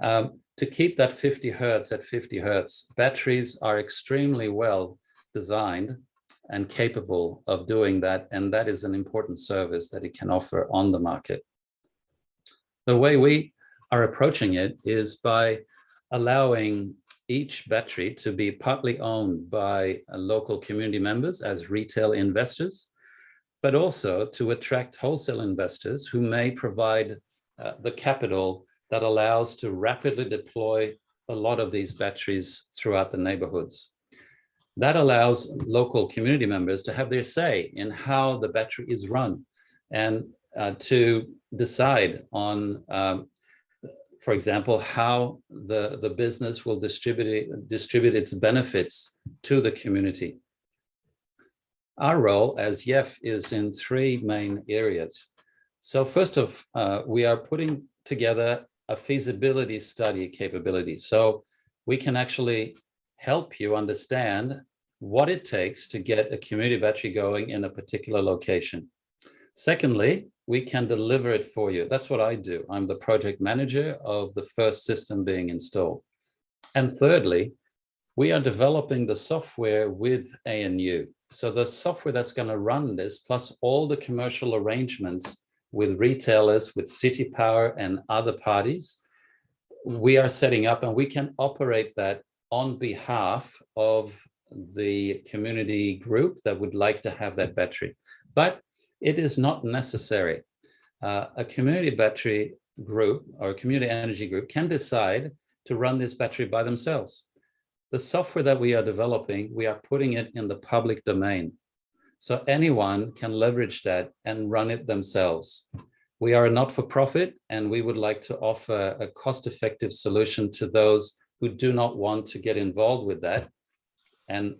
To keep that 50 hertz at 50 hertz, batteries are extremely well designed and capable of doing that. And that is an important service that it can offer on the market. The way we are approaching it is by allowing each battery to be partly owned by local community members as retail investors, but also to attract wholesale investors who may provide the capital that allows to rapidly deploy a lot of these batteries throughout the neighborhoods. That allows local community members to have their say in how the battery is run and to decide on for example, how the business will distribute its benefits to the community. Our role as YEF is in three main areas. So first of, we are putting together a feasibility study capability. So we can actually help you understand what it takes to get a community battery going in a particular location. Secondly, we can deliver it for you. That's what I do. I'm the project manager of the first system being installed. And thirdly, we are developing the software with ANU. So the software that's going to run this, plus all the commercial arrangements with retailers, with City Power and other parties, we are setting up and we can operate that on behalf of the community group that would like to have that battery. But it is not necessary. A community battery group or a community energy group can decide to run this battery by themselves. The software that we are developing, we are putting it in the public domain. So anyone can leverage that and run it themselves. We are a not-for-profit and we would like to offer a cost-effective solution to those who do not want to get involved with that and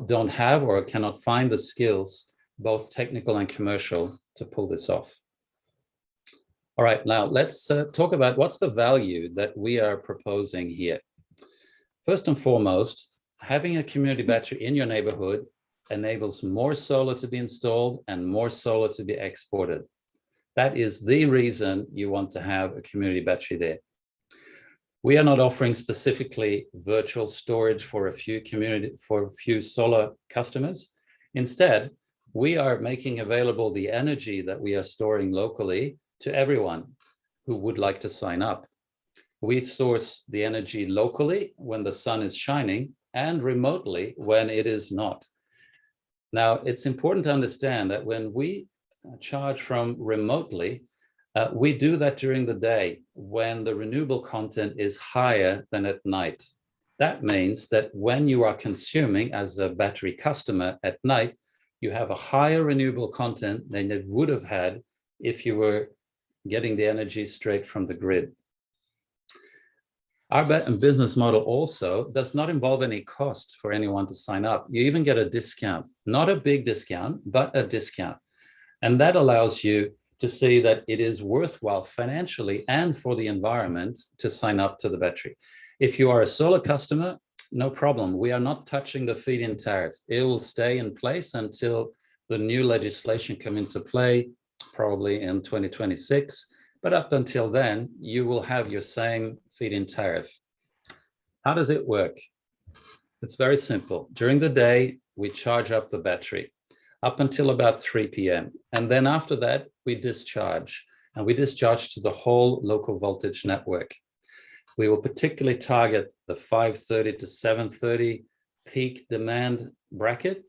don't have or cannot find the skills, both technical and commercial, to pull this off. All right, now let's talk about what's the value that we are proposing here. First and foremost, having a community battery in your neighborhood enables more solar to be installed and more solar to be exported. That is the reason you want to have a community battery there. We are not offering specifically virtual storage for a few solar customers. Instead, we are making available the energy that we are storing locally to everyone who would like to sign up. We source the energy locally when the sun is shining and remotely when it is not. Now, it's important to understand that when we charge from remotely, we do that during the day when the renewable content is higher than at night. That means that when you are consuming as a battery customer at night, you have a higher renewable content than it would have had if you were getting the energy straight from the grid. Our business model also does not involve any cost for anyone to sign up. You even get a discount, not a big discount, but a discount. And that allows you to see that it is worthwhile financially and for the environment to sign up to the battery. If you are a solar customer, no problem. We are not touching the feed-in tariff. It will stay in place until the new legislation come into play, probably in 2026. But up until then, you will have your same feed-in tariff. How does it work? It's very simple. During the day, we charge up the battery up until about 3 p.m. And then after that, we discharge. And we discharge to the whole local voltage network. We will particularly target the 5:30 to 7:30 peak demand bracket.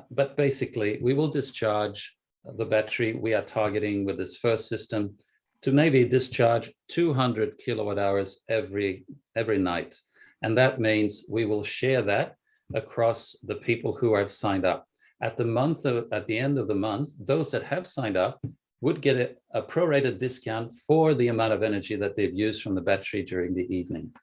But basically, we will discharge the battery we are targeting with this first system to maybe discharge 200 kilowatt hours every night. And that means we will share that across the people who have signed up. At the end of the month, those that have signed up would get a prorated discount for the amount of energy that they've used from the battery during the evening.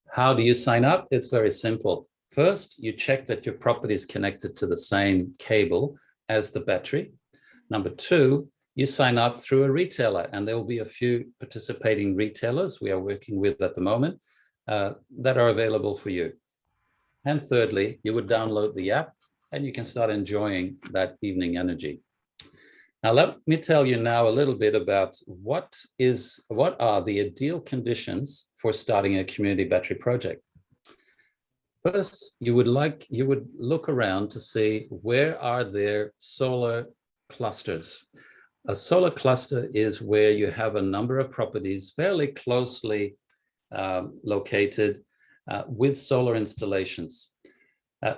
How do you sign up? It's very simple. First, you check that your property is connected to the same cable as the battery. Number two, you sign up through a retailer, and there will be a few participating retailers we are working with at the moment that are available for you. And thirdly, you would download the app and you can start enjoying that evening energy. Now, let me tell you now a little bit about what are the ideal conditions for starting a community battery project. First, you would look around to see where are there solar clusters. A solar cluster is where you have a number of properties fairly closely located with solar installations.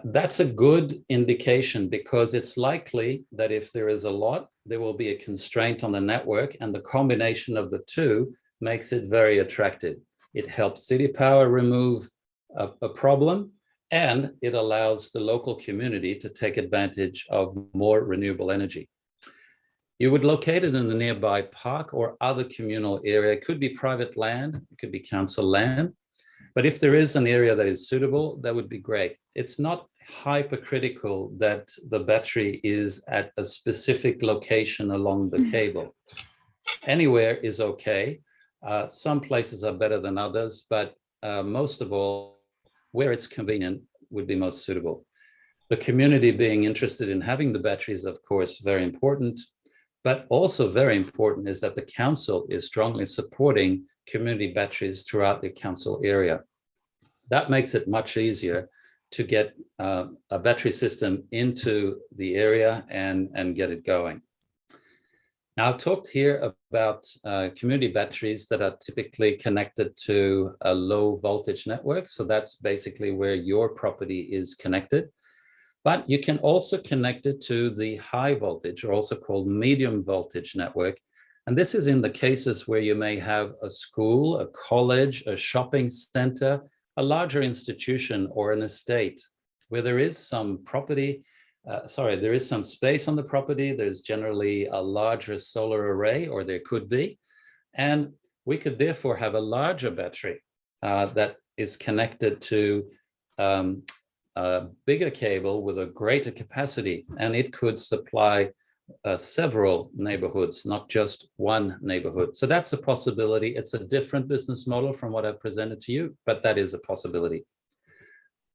That's a good indication because it's likely that if there is a lot, there will be a constraint on the network, and the combination of the two makes it very attractive. It helps City Power remove a problem, and it allows the local community to take advantage of more renewable energy. You would locate it in a nearby park or other communal area. It could be private land, it could be council land. But if there is an area that is suitable, that would be great. It's not hypercritical that the battery is at a specific location along the cable. Anywhere is okay. Some places are better than others, but most of all, where it's convenient would be most suitable. The community being interested in having the battery is, of course, very important. But also very important is that the council is strongly supporting community batteries throughout the council area. That makes it much easier to get a battery system into the area and get it going. Now, I've talked here about community batteries that are typically connected to a low voltage network. So that's basically where your property is connected. But you can also connect it to the high voltage, or also called medium voltage network. And this is in the cases where you may have a school, a college, a shopping center, a larger institution, or an estate where there is some property, there is some space on the property. There's generally a larger solar array, or there could be. And we could therefore have a larger battery that is connected to a bigger cable with a greater capacity, and it could supply several neighborhoods, not just one neighborhood. So that's a possibility. It's a different business model from what I've presented to you, but that is a possibility.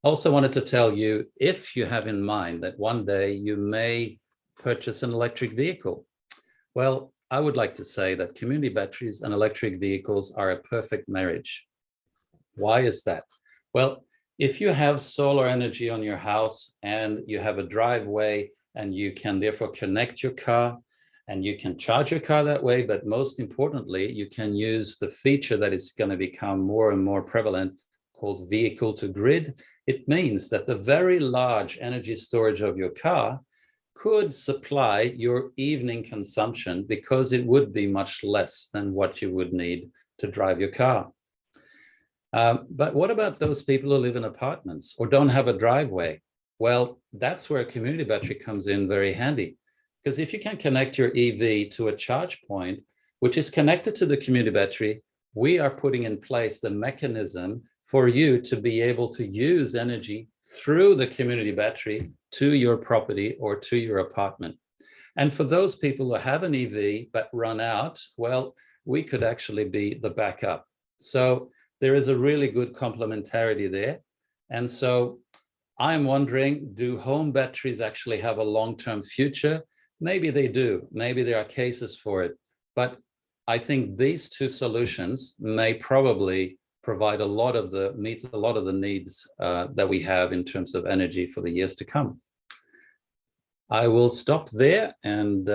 Also wanted to tell you, if you have in mind that one day you may purchase an electric vehicle, well, I would like to say that community batteries and electric vehicles are a perfect marriage. Why is that? Well, if you have solar energy on your house and you have a driveway and you can therefore connect your car and you can charge your car that way, but most importantly, you can use the feature that is going to become more and more prevalent called vehicle to grid. It means that the very large energy storage of your car could supply your evening consumption because it would be much less than what you would need to drive your car. But what about those people who live in apartments or don't have a driveway? Well, that's where a community battery comes in very handy. Because if you can connect your EV to a charge point, which is connected to the community battery, we are putting in place the mechanism for you to be able to use energy through the community battery to your property or to your apartment. And for those people who have an EV but run out, well, we could actually be the backup. So there is a really good complementarity there. And so I'm wondering, do home batteries actually have a long-term future? Maybe they do. Maybe there are cases for it. But I think these two solutions may probably provide meet a lot of the needs that we have in terms of energy for the years to come. I will stop there, and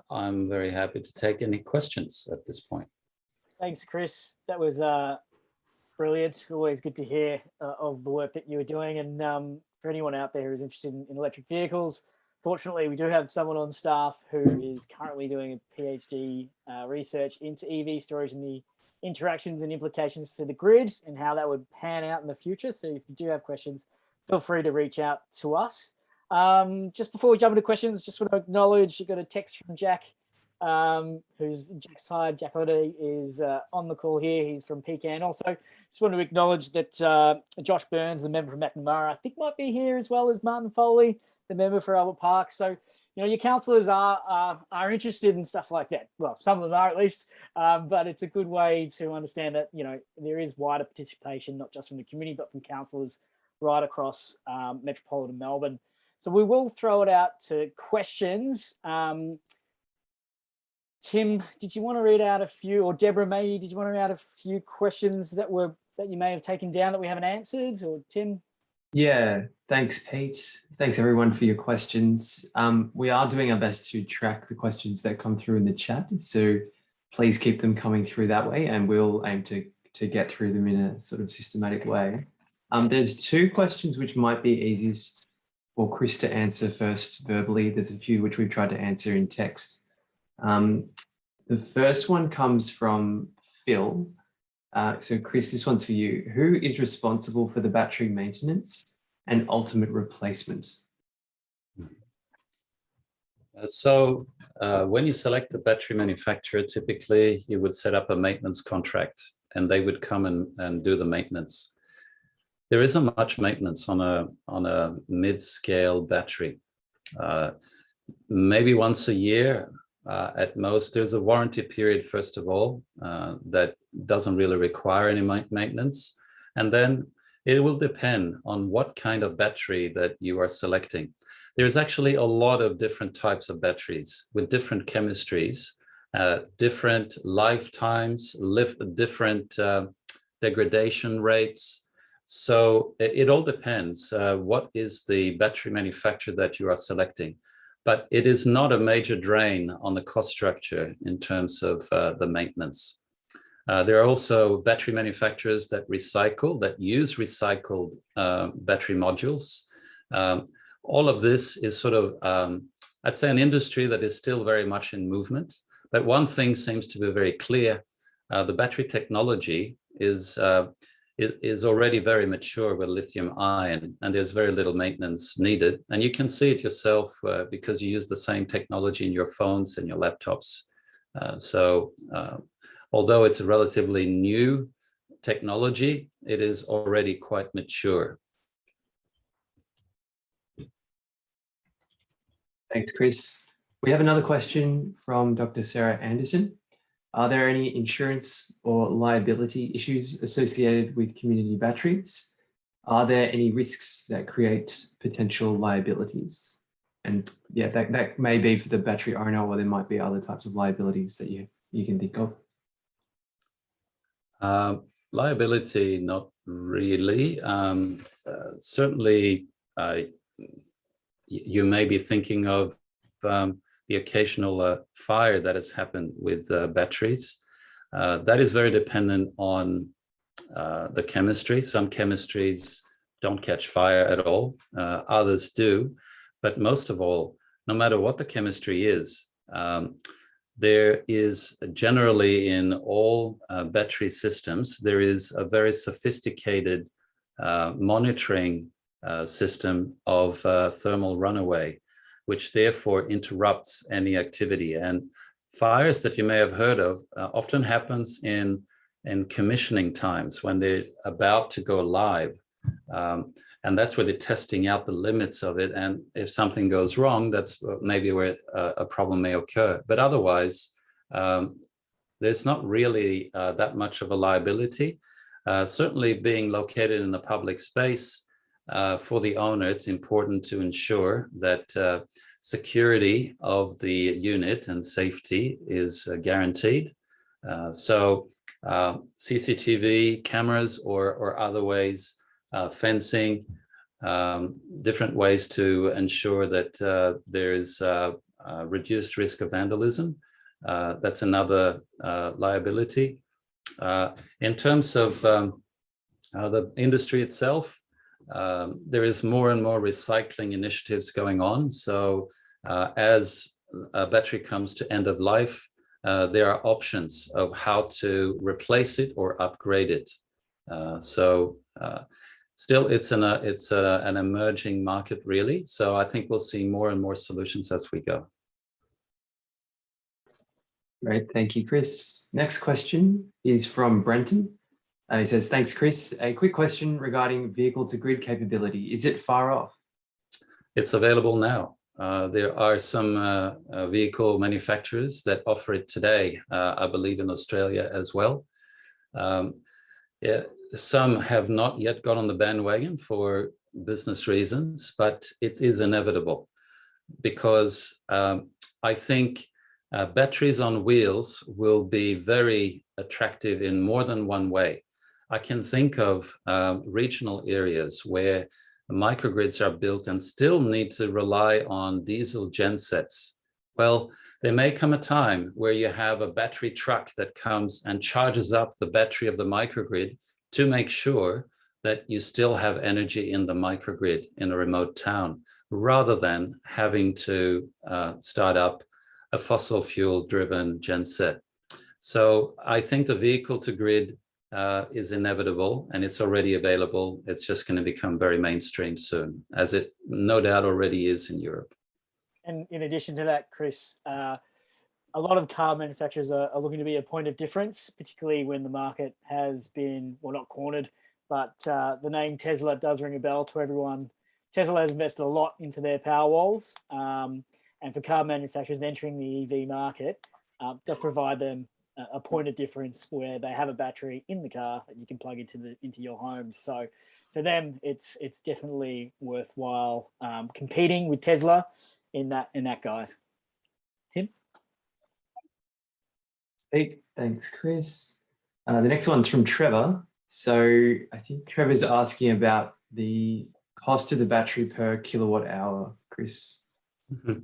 I'm very happy to take any questions at this point. Thanks, Chris. That was brilliant. Always good to hear of the work that you were doing. And for anyone out there who's interested in electric vehicles, fortunately, we do have someone on staff who is currently doing a PhD research into EV storage and the interactions and implications for the grid and how that would pan out in the future. So if you do have questions, feel free to reach out to us. Just before we jump into questions, just want to acknowledge you got a text from Jack, who's Jack's hired. Jack Holiday is on the call here. He's from PECAN. Also, just want to acknowledge that Josh Burns, the member from McNamara, I think might be here, as well as Martin Foley, the member for Albert Park. So, you know, your councillors are interested in stuff like that. Well, some of them are at least, but it's a good way to understand that, you know, there is wider participation, not just from the community, but from councillors right across metropolitan Melbourne. So we will throw it out to questions. Tim, did you want to read out a few, or Deborah, maybe, did you want to read out a few questions that you may have taken down that we haven't answered, or Tim? Yeah, thanks, Pete. Thanks, everyone, for your questions. We are doing our best to track the questions that come through in the chat, so please keep them coming through that way, and we'll aim to get through them in a sort of systematic way. There's two questions which might be easiest for Chris to answer first verbally. There's a few which we've tried to answer in text. The first one comes from Phil. So Chris, this one's for you. Who is responsible for the battery maintenance and ultimate replacement? So when you select a battery manufacturer, typically you would set up a maintenance contract and they would come and do the maintenance. There isn't much maintenance on a mid-scale battery. Maybe once a year at most. There's a warranty period, first of all, that doesn't really require any maintenance. And then it will depend on what kind of battery that you are selecting. There's actually a lot of different types of batteries with different chemistries, different lifetimes, different degradation rates. So it all depends what is the battery manufacturer that you are selecting. But it is not a major drain on the cost structure in terms of the maintenance. There are also battery manufacturers that use recycled battery modules. All of this is sort of, I'd say, an industry that is still very much in movement. But one thing seems to be very clear. The battery technology is already very mature with lithium ion, and there's very little maintenance needed. And you can see it yourself because you use the same technology in your phones and your laptops. So although it's a relatively new technology, it is already quite mature. Thanks, Chris. We have another question from Dr. Sarah Anderson. Are there any insurance or liability issues associated with community batteries? are there any risks that create potential liabilities? And yeah, that may be for the battery owner, or there might be other types of liabilities that you can think of. Liability, not really. Certainly, you may be thinking of the occasional fire that has happened with batteries. That is very dependent on the chemistry. Some chemistries don't catch fire at all. Others do. But most of all, no matter what the chemistry is, there is generally in all battery systems, there is a very sophisticated monitoring system of thermal runaway, which therefore interrupts any activity. And fires that you may have heard of often happens in commissioning times when they're about to go live. And that's where they're testing out the limits of it. And if something goes wrong, that's maybe where a problem may occur. But otherwise, there's not really that much of a liability. Certainly being located in a public space, for the owner, it's important to ensure that security of the unit and safety is guaranteed. So CCTV cameras or other ways, fencing, different ways to ensure that there is reduced risk of vandalism. That's another liability. In terms of the industry itself, there is more and more recycling initiatives going on. So as a battery comes to end of life, there are options of how to replace it or upgrade it. Still, it's an emerging market, really. So I think we'll see more and more solutions as we go. Great, thank you, Chris. Next question is from Brenton. He says, thanks, Chris. A quick question regarding vehicle to grid capability. Is it far off? It's available now. There are some vehicle manufacturers that offer it today, I believe in Australia as well. Some have not yet got on the bandwagon for business reasons, but it is inevitable because I think batteries on wheels will be very attractive in more than one way. I can think of regional areas where microgrids are built and still need to rely on diesel gensets. Well, there may come a time where you have a battery truck that comes and charges up the battery of the microgrid to make sure that you still have energy in the microgrid in a remote town, rather than having to start up a fossil fuel driven genset. So I think the vehicle to grid is inevitable, and it's already available. It's just going to become very mainstream soon, as it no doubt already is in Europe. And in addition to that, Chris, a lot of car manufacturers are looking to be a point of difference, particularly when the market has been, well, not cornered, but the name Tesla does ring a bell to everyone. Tesla has invested a lot into their power walls, and for car manufacturers entering the EV market, does provide them a point of difference where they have a battery in the car that you can plug into your home. So for them, it's definitely worthwhile competing with Tesla in that guys. Tim? Thanks, Chris. The next one's from Trevor. So I think Trevor's asking about the cost of the battery per kilowatt hour, Chris. Mm-hmm.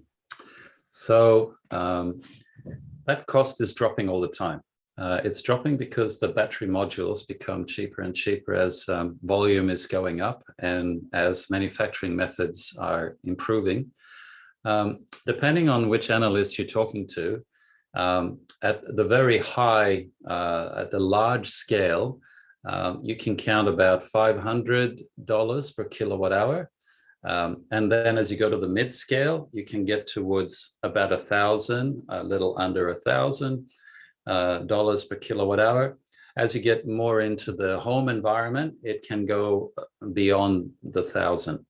So that cost is dropping all the time. It's dropping because the battery modules become cheaper and cheaper as volume is going up and as manufacturing methods are improving. Depending on which analyst you're talking to, at the very high, at the large scale, you can count about $500 per kilowatt hour. And then as you go to the mid scale, you can get towards about $1,000, a little under $1,000 per kilowatt hour. As you get more into the home environment, it can go beyond the 1,000.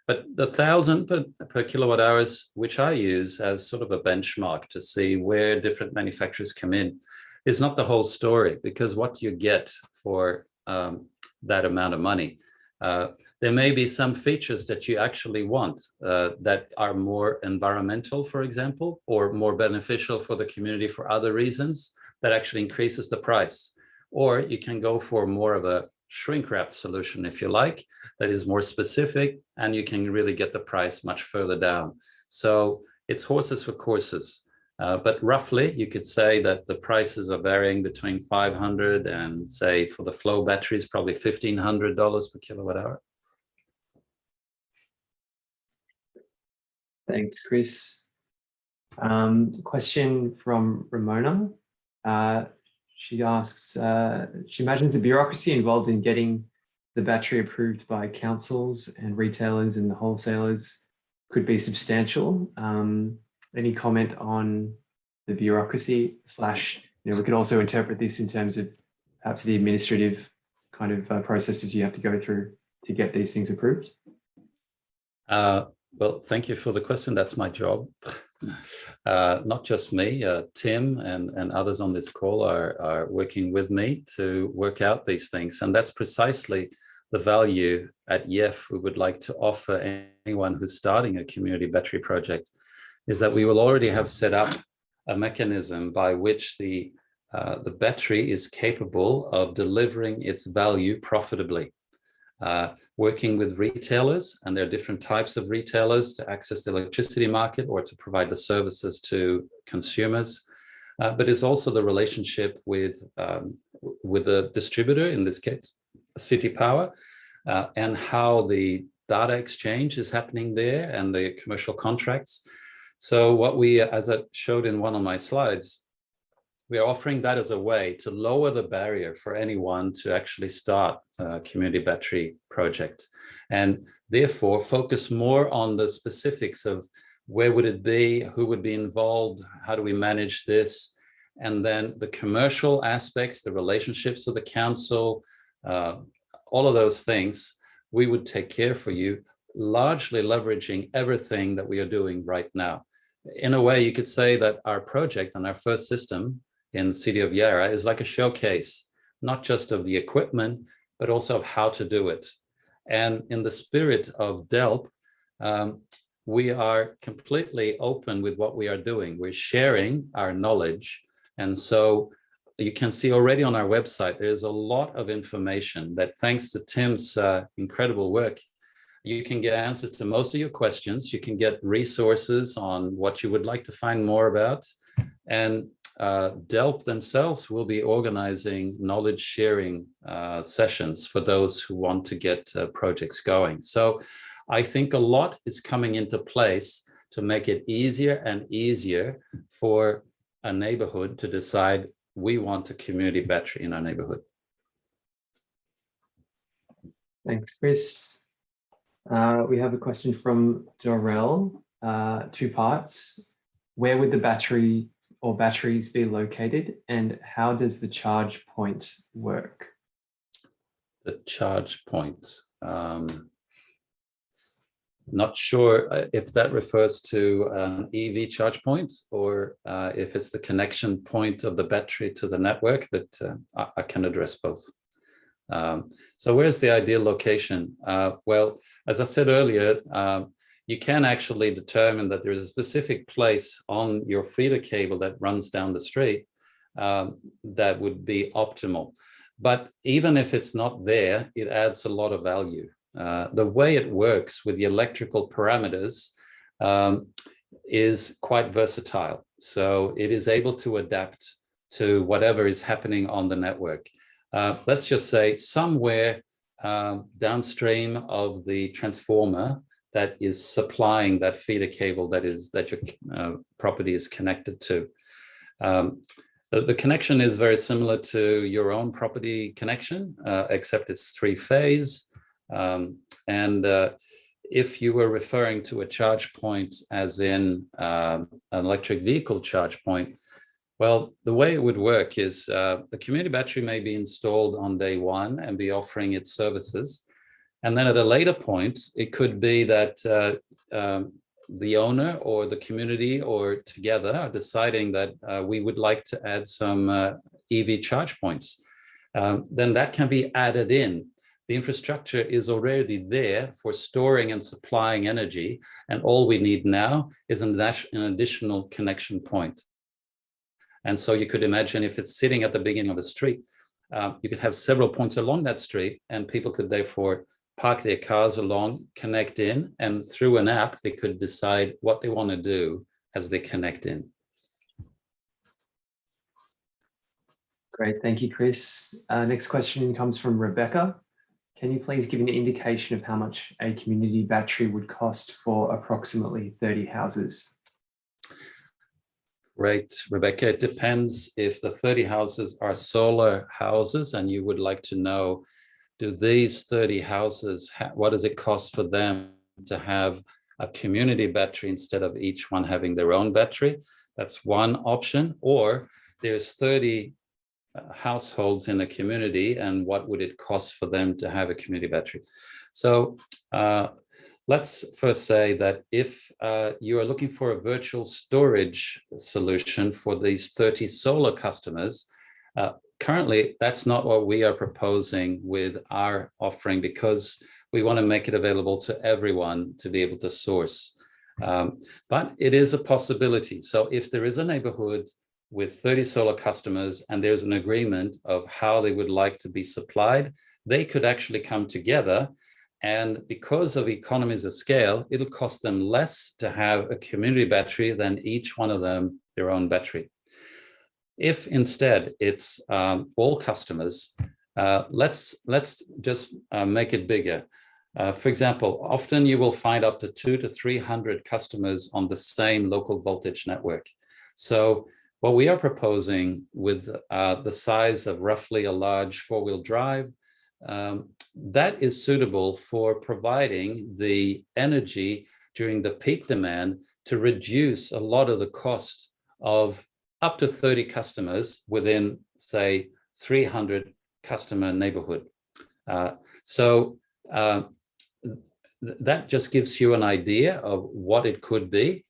But the 1,000 per kilowatt hours, which I use as sort of a benchmark to see where different manufacturers come in, is not the whole story, because what you get for that amount of money There may be some features that you actually want that are more environmental, for example, or more beneficial for the community for other reasons that actually increases the price. Or you can go for more of a shrink-wrapped solution, if you like, that is more specific, and you can really get the price much further down. So it's horses for courses. But roughly, you could say that the prices are varying between $500 and, say, for the flow batteries, probably $1,500 per kilowatt hour. Thanks, Chris. Question from Ramona. She asks, she imagines the bureaucracy involved in getting the battery approved by councils and retailers and the wholesalers could be substantial. Any comment on the bureaucracy slash, we could also interpret this in terms of perhaps the administrative kind of processes you have to go through to get these things approved? Well, thank you for the question. That's my job. Not just me, Tim and others on this call are working with me to work out these things. And that's precisely the value at YEF we would like to offer anyone who's starting a community battery project, is that we will already have set up a mechanism by which the battery is capable of delivering its value profitably. Working with retailers, and there are different types of retailers to access the electricity market or to provide the services to consumers, but it's also the relationship with the distributor, in this case, City Power, and how the data exchange is happening there and the commercial contracts. So what we, as I showed in one of my slides, we are offering that as a way to lower the barrier for anyone to actually start a community battery project, and therefore focus more on the specifics of where would it be, who would be involved, how do we manage this, and then the commercial aspects, the relationships with the council, all of those things, we would take care for you, largely leveraging everything that we are doing right now. In a way, you could say that our project and our first system in the city of Yarra is like a showcase, not just of the equipment, but also of how to do it. And in the spirit of DELP, we are completely open with what we are doing. We're sharing our knowledge. And so you can see already on our website, there's a lot of information that, thanks to Tim's incredible work, you can get answers to most of your questions. You can get resources on what you would like to find more about. And DELP themselves will be organizing knowledge sharing sessions for those who want to get projects going. So I think a lot is coming into place to make it easier and easier for a neighborhood to decide we want a community battery in our neighborhood. Thanks, Chris. We have a question from Dorel, 2 parts. Where would the battery or batteries be located, and how does the charge point work? The charge point. Not sure if that refers to an EV charge point or if it's the connection point of the battery to the network, but I can address both. So where's the ideal location? Well, as I said earlier, you can actually determine that there is a specific place on your feeder cable that runs down the street that would be optimal. But even if it's not there, it adds a lot of value. The way it works with the electrical parameters is quite versatile. So it is able to adapt to whatever is happening on the network. Let's just say somewhere downstream of the transformer that is supplying that feeder cable that your property is connected to. The connection is very similar to your own property connection, except it's 3-phase. If you were referring to a charge point as in an electric vehicle charge point, well, the way it would work is the community battery may be installed on day one and be offering its services. And then at a later point, it could be that the owner or the community or together are deciding that we would like to add some EV charge points. Then that can be added in. the infrastructure is already there for storing and supplying energy. And all we need now is an additional connection point. And so you could imagine if it's sitting at the beginning of a street, you could have several points along that street, and people could therefore park their cars along, connect in, and through an app, they could decide what they want to do as they connect in. Great, thank you, Chris. Next question comes from Rebecca. Can you please give an indication of how much a community battery would cost for approximately 30 houses? Right, Rebecca, it depends if the 30 houses are solar houses and you would like to know, do these 30 houses, what does it cost for them to have a community battery instead of each one having their own battery? That's one option. Or there's 30 households in a community, and what would it cost for them to have a community battery? So let's first say that if you are looking for a virtual storage solution for these 30 solar customers, currently that's not what we are proposing with our offering, because we want to make it available to everyone to be able to source. But it is a possibility. So if there is a neighborhood with 30 solar customers and there's an agreement of how they would like to be supplied, they could actually come together. And because of economies of scale, it'll cost them less to have a community battery than each one of them their own battery. If instead it's all customers, let's just make it bigger. For example, often you will find up to 200 to 300 customers on the same local voltage network. So what we are proposing with the size of roughly a large four-wheel drive, that is suitable for providing the energy during the peak demand to reduce a lot of the cost of up to 30 customers within, say, 300 customer neighborhood. That just gives you an idea of what it could be.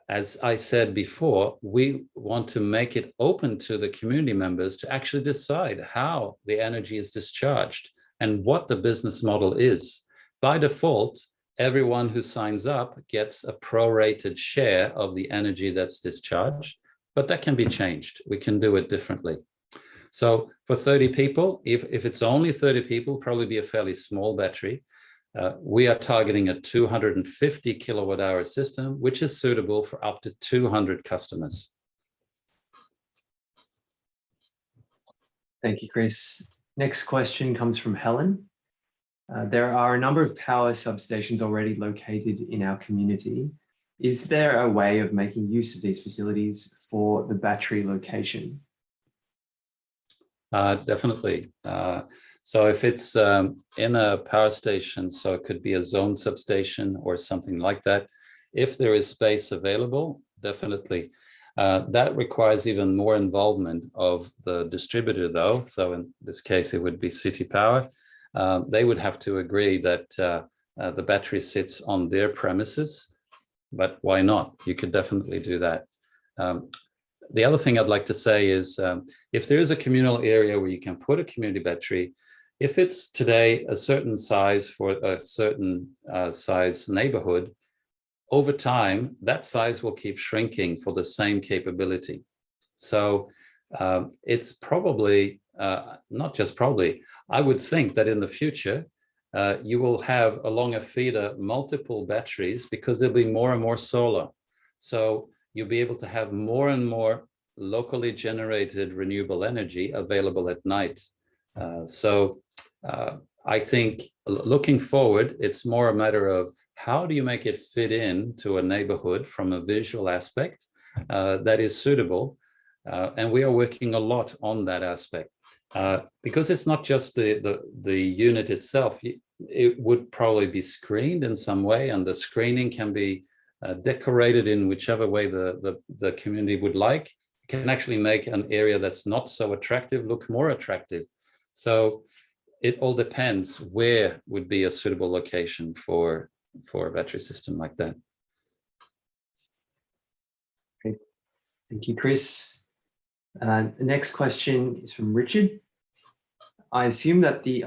As I said before, we want to make it open to the community members to actually decide how the energy is discharged and what the business model is. By default, everyone who signs up gets a prorated share of the energy that's discharged, but that can be changed. We can do it differently. So for 30 people, if it's only 30 people, probably be a fairly small battery. We are targeting a 250 kilowatt hour system, which is suitable for up to 200 customers. Thank you, Chris. Next question comes from Helen. There are a number of power substations already located in our community. Is there a way of making use of these facilities for the battery location? Definitely. So if it's in a power station, so it could be a zone substation or something like that, if there is space available, definitely. That requires even more involvement of the distributor though. So in this case, it would be City Power. They would have to agree that the battery sits on their premises, but why not? You could definitely do that. The other thing I'd like to say is if there is a communal area where you can put a community battery, if it's today a certain size for a certain size neighborhood, over time, that size will keep shrinking for the same capability. So it's probably, not just probably, I would think that in the future, you will have along a feeder multiple batteries because there'll be more and more solar. So you'll be able to have more and more locally generated renewable energy available at night. I think looking forward, it's more a matter of how do you make it fit in to a neighborhood from a visual aspect that is suitable. And we are working a lot on that aspect because it's not just the unit itself. It would probably be screened in some way, and the screening can be decorated in whichever way the community would like. It can actually make an area that's not so attractive look more attractive. So it all depends where would be a suitable location for a battery system like that. Great. Thank you, Chris. The next question is from Richard. I assume that the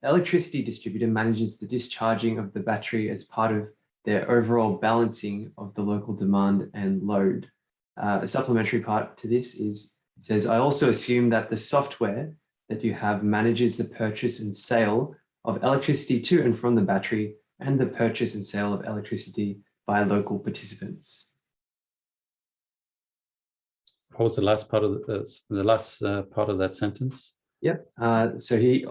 electricity distributor manages the discharging of the battery as part of their overall balancing of the local demand and load. A supplementary part to this is, it says, I also assume that the software that you have manages the purchase and sale of electricity to and from the battery and the purchase and sale of electricity by local participants. What was the last part of part of that sentence? Yep. So he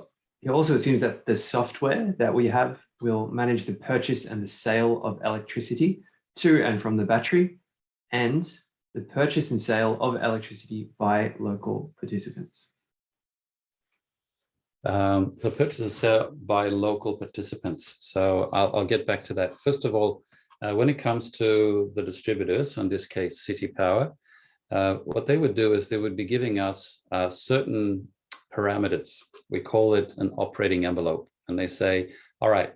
also assumes that the software that we have will manage the purchase and the sale of electricity to and from the battery and the purchase and sale of electricity by local participants. So purchase and sale by local participants. So I'll get back to that. First of all, when it comes to the distributors, in this case, City Power, what they would do is they would be giving us certain parameters. We call it an operating envelope. And they say, all right,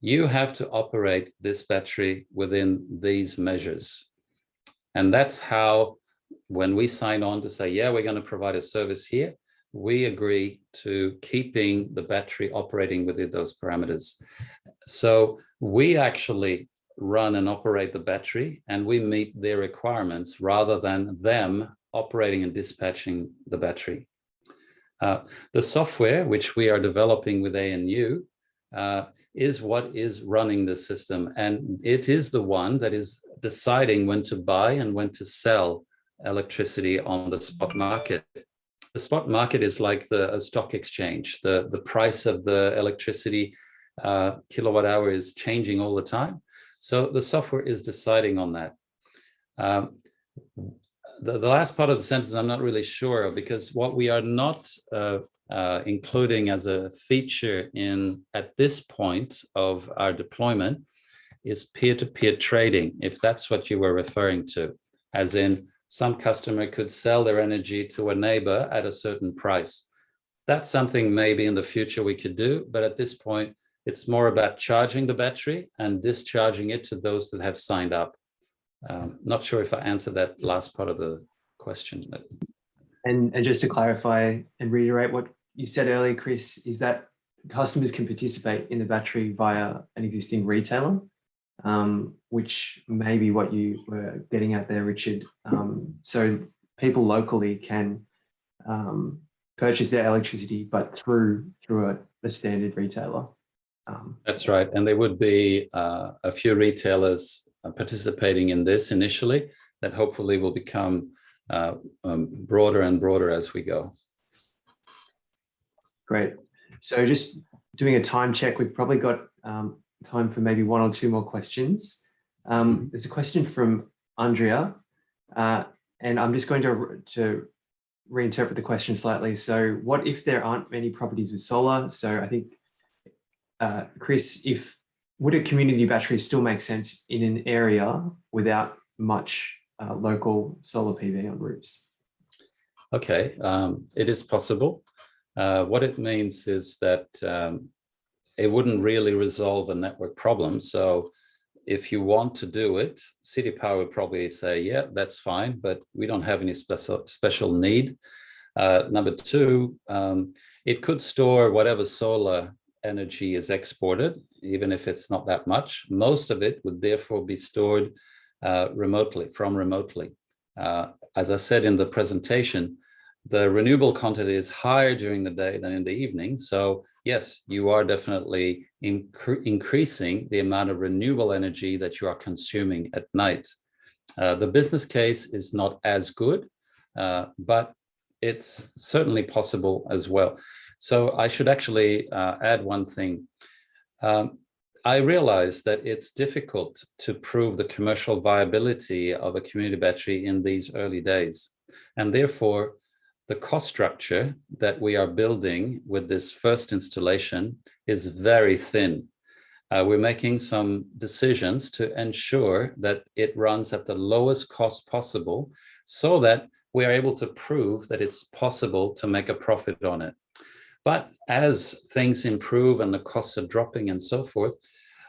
you have to operate this battery within these measures. And that's how, when we sign on to say, yeah, we're going to provide a service here, we agree to keeping the battery operating within those parameters. So we actually run and operate the battery and we meet their requirements rather than them operating and dispatching the battery. The software, which we are developing with ANU, is what is running the system. And it is the one that is deciding when to buy and when to sell electricity on the spot market. The spot market is like a stock exchange. The price of the electricity kilowatt hour is changing all the time. So the software is deciding on that. The last part of the sentence I'm not really sure of, because what we are not including as a feature at this point of our deployment is peer-to-peer trading, if that's what you were referring to, as in some customer could sell their energy to a neighbor at a certain price. That's something maybe in the future we could do, but at this point, it's more about charging the battery and discharging it to those that have signed up. Not sure if I answered that last part of the question. And just to clarify and reiterate what you said earlier, Chris, is that customers can participate in the battery via an existing retailer, which may be what you were getting at there, Richard. So people locally can purchase their electricity, but through a standard retailer. That's right. And there would be a few retailers participating in this initially that hopefully will become broader and broader as we go. Great. So just doing a time check, we've probably got time for maybe one or two more questions. There's a question from Andrea, and I'm just going to reinterpret the question slightly. So what if there aren't many properties with solar? So I think, Chris, would a community battery still make sense in an area without much local solar PV on roofs? Okay, it is possible. What it means is that it wouldn't really resolve a network problem. So if you want to do it, City Power would probably say, yeah, that's fine, but we don't have any special need. Number two, it could store whatever solar energy is exported, even if it's not that much. Most of it would therefore be stored remotely. As I said in the presentation, the renewable content is higher during the day than in the evening. So yes, you are definitely increasing the amount of renewable energy that you are consuming at night. The business case is not as good, but it's certainly possible as well. So I should actually add one thing. I realize that it's difficult to prove the commercial viability of a community battery in these early days. And therefore, the cost structure that we are building with this first installation is very thin. We're making some decisions to ensure that it runs at the lowest cost possible so that we are able to prove that it's possible to make a profit on it. But as things improve and the costs are dropping and so forth,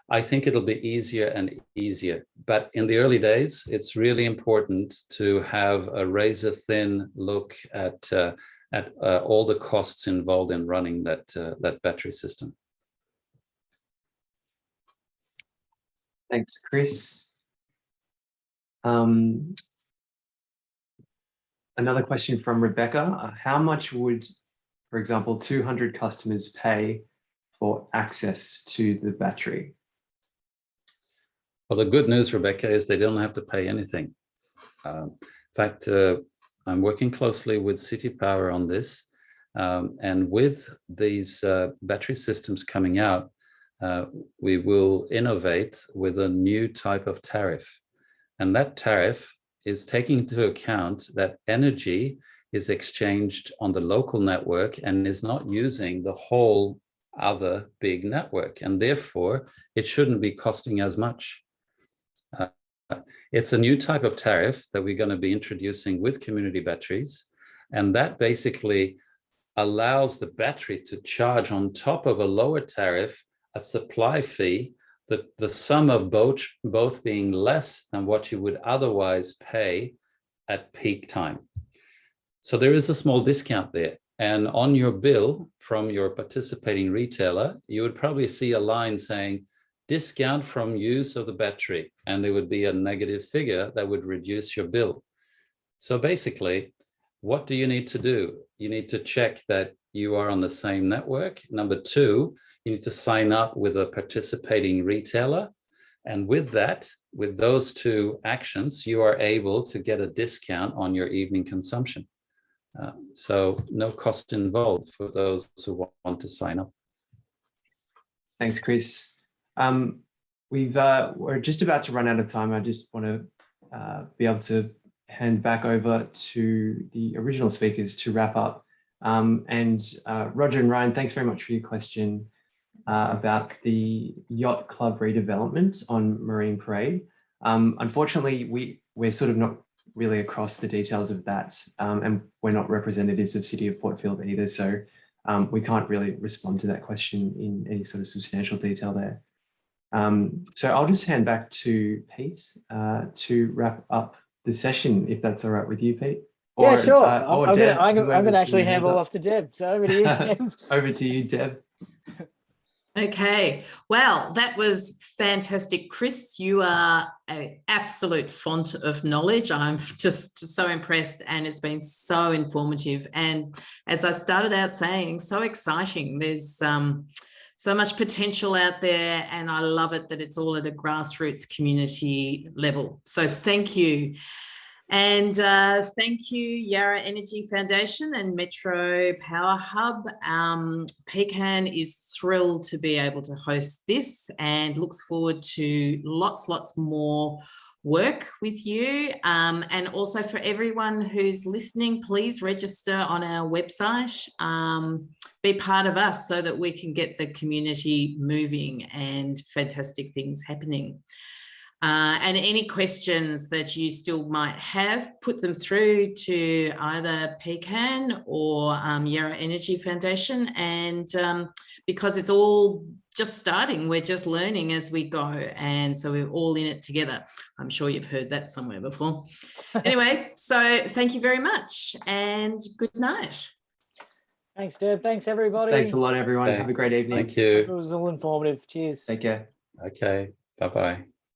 I think it'll be easier and easier. But in the early days, it's really important to have a razor thin look at all the costs involved in running that battery system. Thanks, Chris. Another question from Rebecca. How much would, for example, 200 customers pay for access to the battery? Well, the good news, Rebecca, is they don't have to pay anything. In fact, I'm working closely with City Power on this. And with these battery systems coming out, we will innovate with a new type of tariff. And that tariff is taking into account that energy is exchanged on the local network and is not using the whole other big network. And therefore, it shouldn't be costing as much. It's a new type of tariff that we're going to be introducing with community batteries. And that basically allows the battery to charge on top of a lower tariff, a supply fee, the sum of both being less than what you would otherwise pay at peak time. So there is a small discount there. And on your bill from your participating retailer, you would probably see a line saying, discount from use of the battery, and there would be a negative figure that would reduce your bill. So basically, what do you need to do? You need to check that you are on the same network. Number two, you need to sign up with a participating retailer. And with that, with those two actions, you are able to get a discount on your evening consumption. So no cost involved for those who want to sign up. Thanks, Chris. We're just about to run out of time. I just want to be able to hand back over to the original speakers to wrap up. Roger and Ryan, thanks very much for your question about the yacht club redevelopment on Marine Parade. Unfortunately, we're sort of not really across the details of that, and we're not representatives of City of Port Phillip either, so we can't really respond to that question in any sort of substantial detail there. So I'll just hand back to Pete to wrap up the session, if that's all right with you, Pete. Or, yeah, sure. I'm going to actually handle off to Deb. So over to you, Deb. Over to you, Deb. Okay, well, that was fantastic. Chris, you are an absolute font of knowledge. I'm just so impressed, and it's been so informative. And as I started out saying, so exciting. There's so much potential out there, and I love it that it's all at a grassroots community level. So thank you. And thank you, Yarra Energy Foundation and Metro Power Hub. PECAN is thrilled to be able to host this and looks forward to lots more work with you. And also for everyone who's listening, please register on our website. Be part of us so that we can get the community moving and fantastic things happening. And any questions that you still might have, put them through to either PECAN or Yarra Energy Foundation. And because it's all just starting, we're just learning as we go. And so we're all in it together. I'm sure you've heard that somewhere before. Anyway, so thank you very much and good night. Thanks, Deb. Thanks, everybody. Thanks a lot, everyone. Have a great evening. Thank you. It was all informative. Cheers. Take care. Okay. Bye-bye.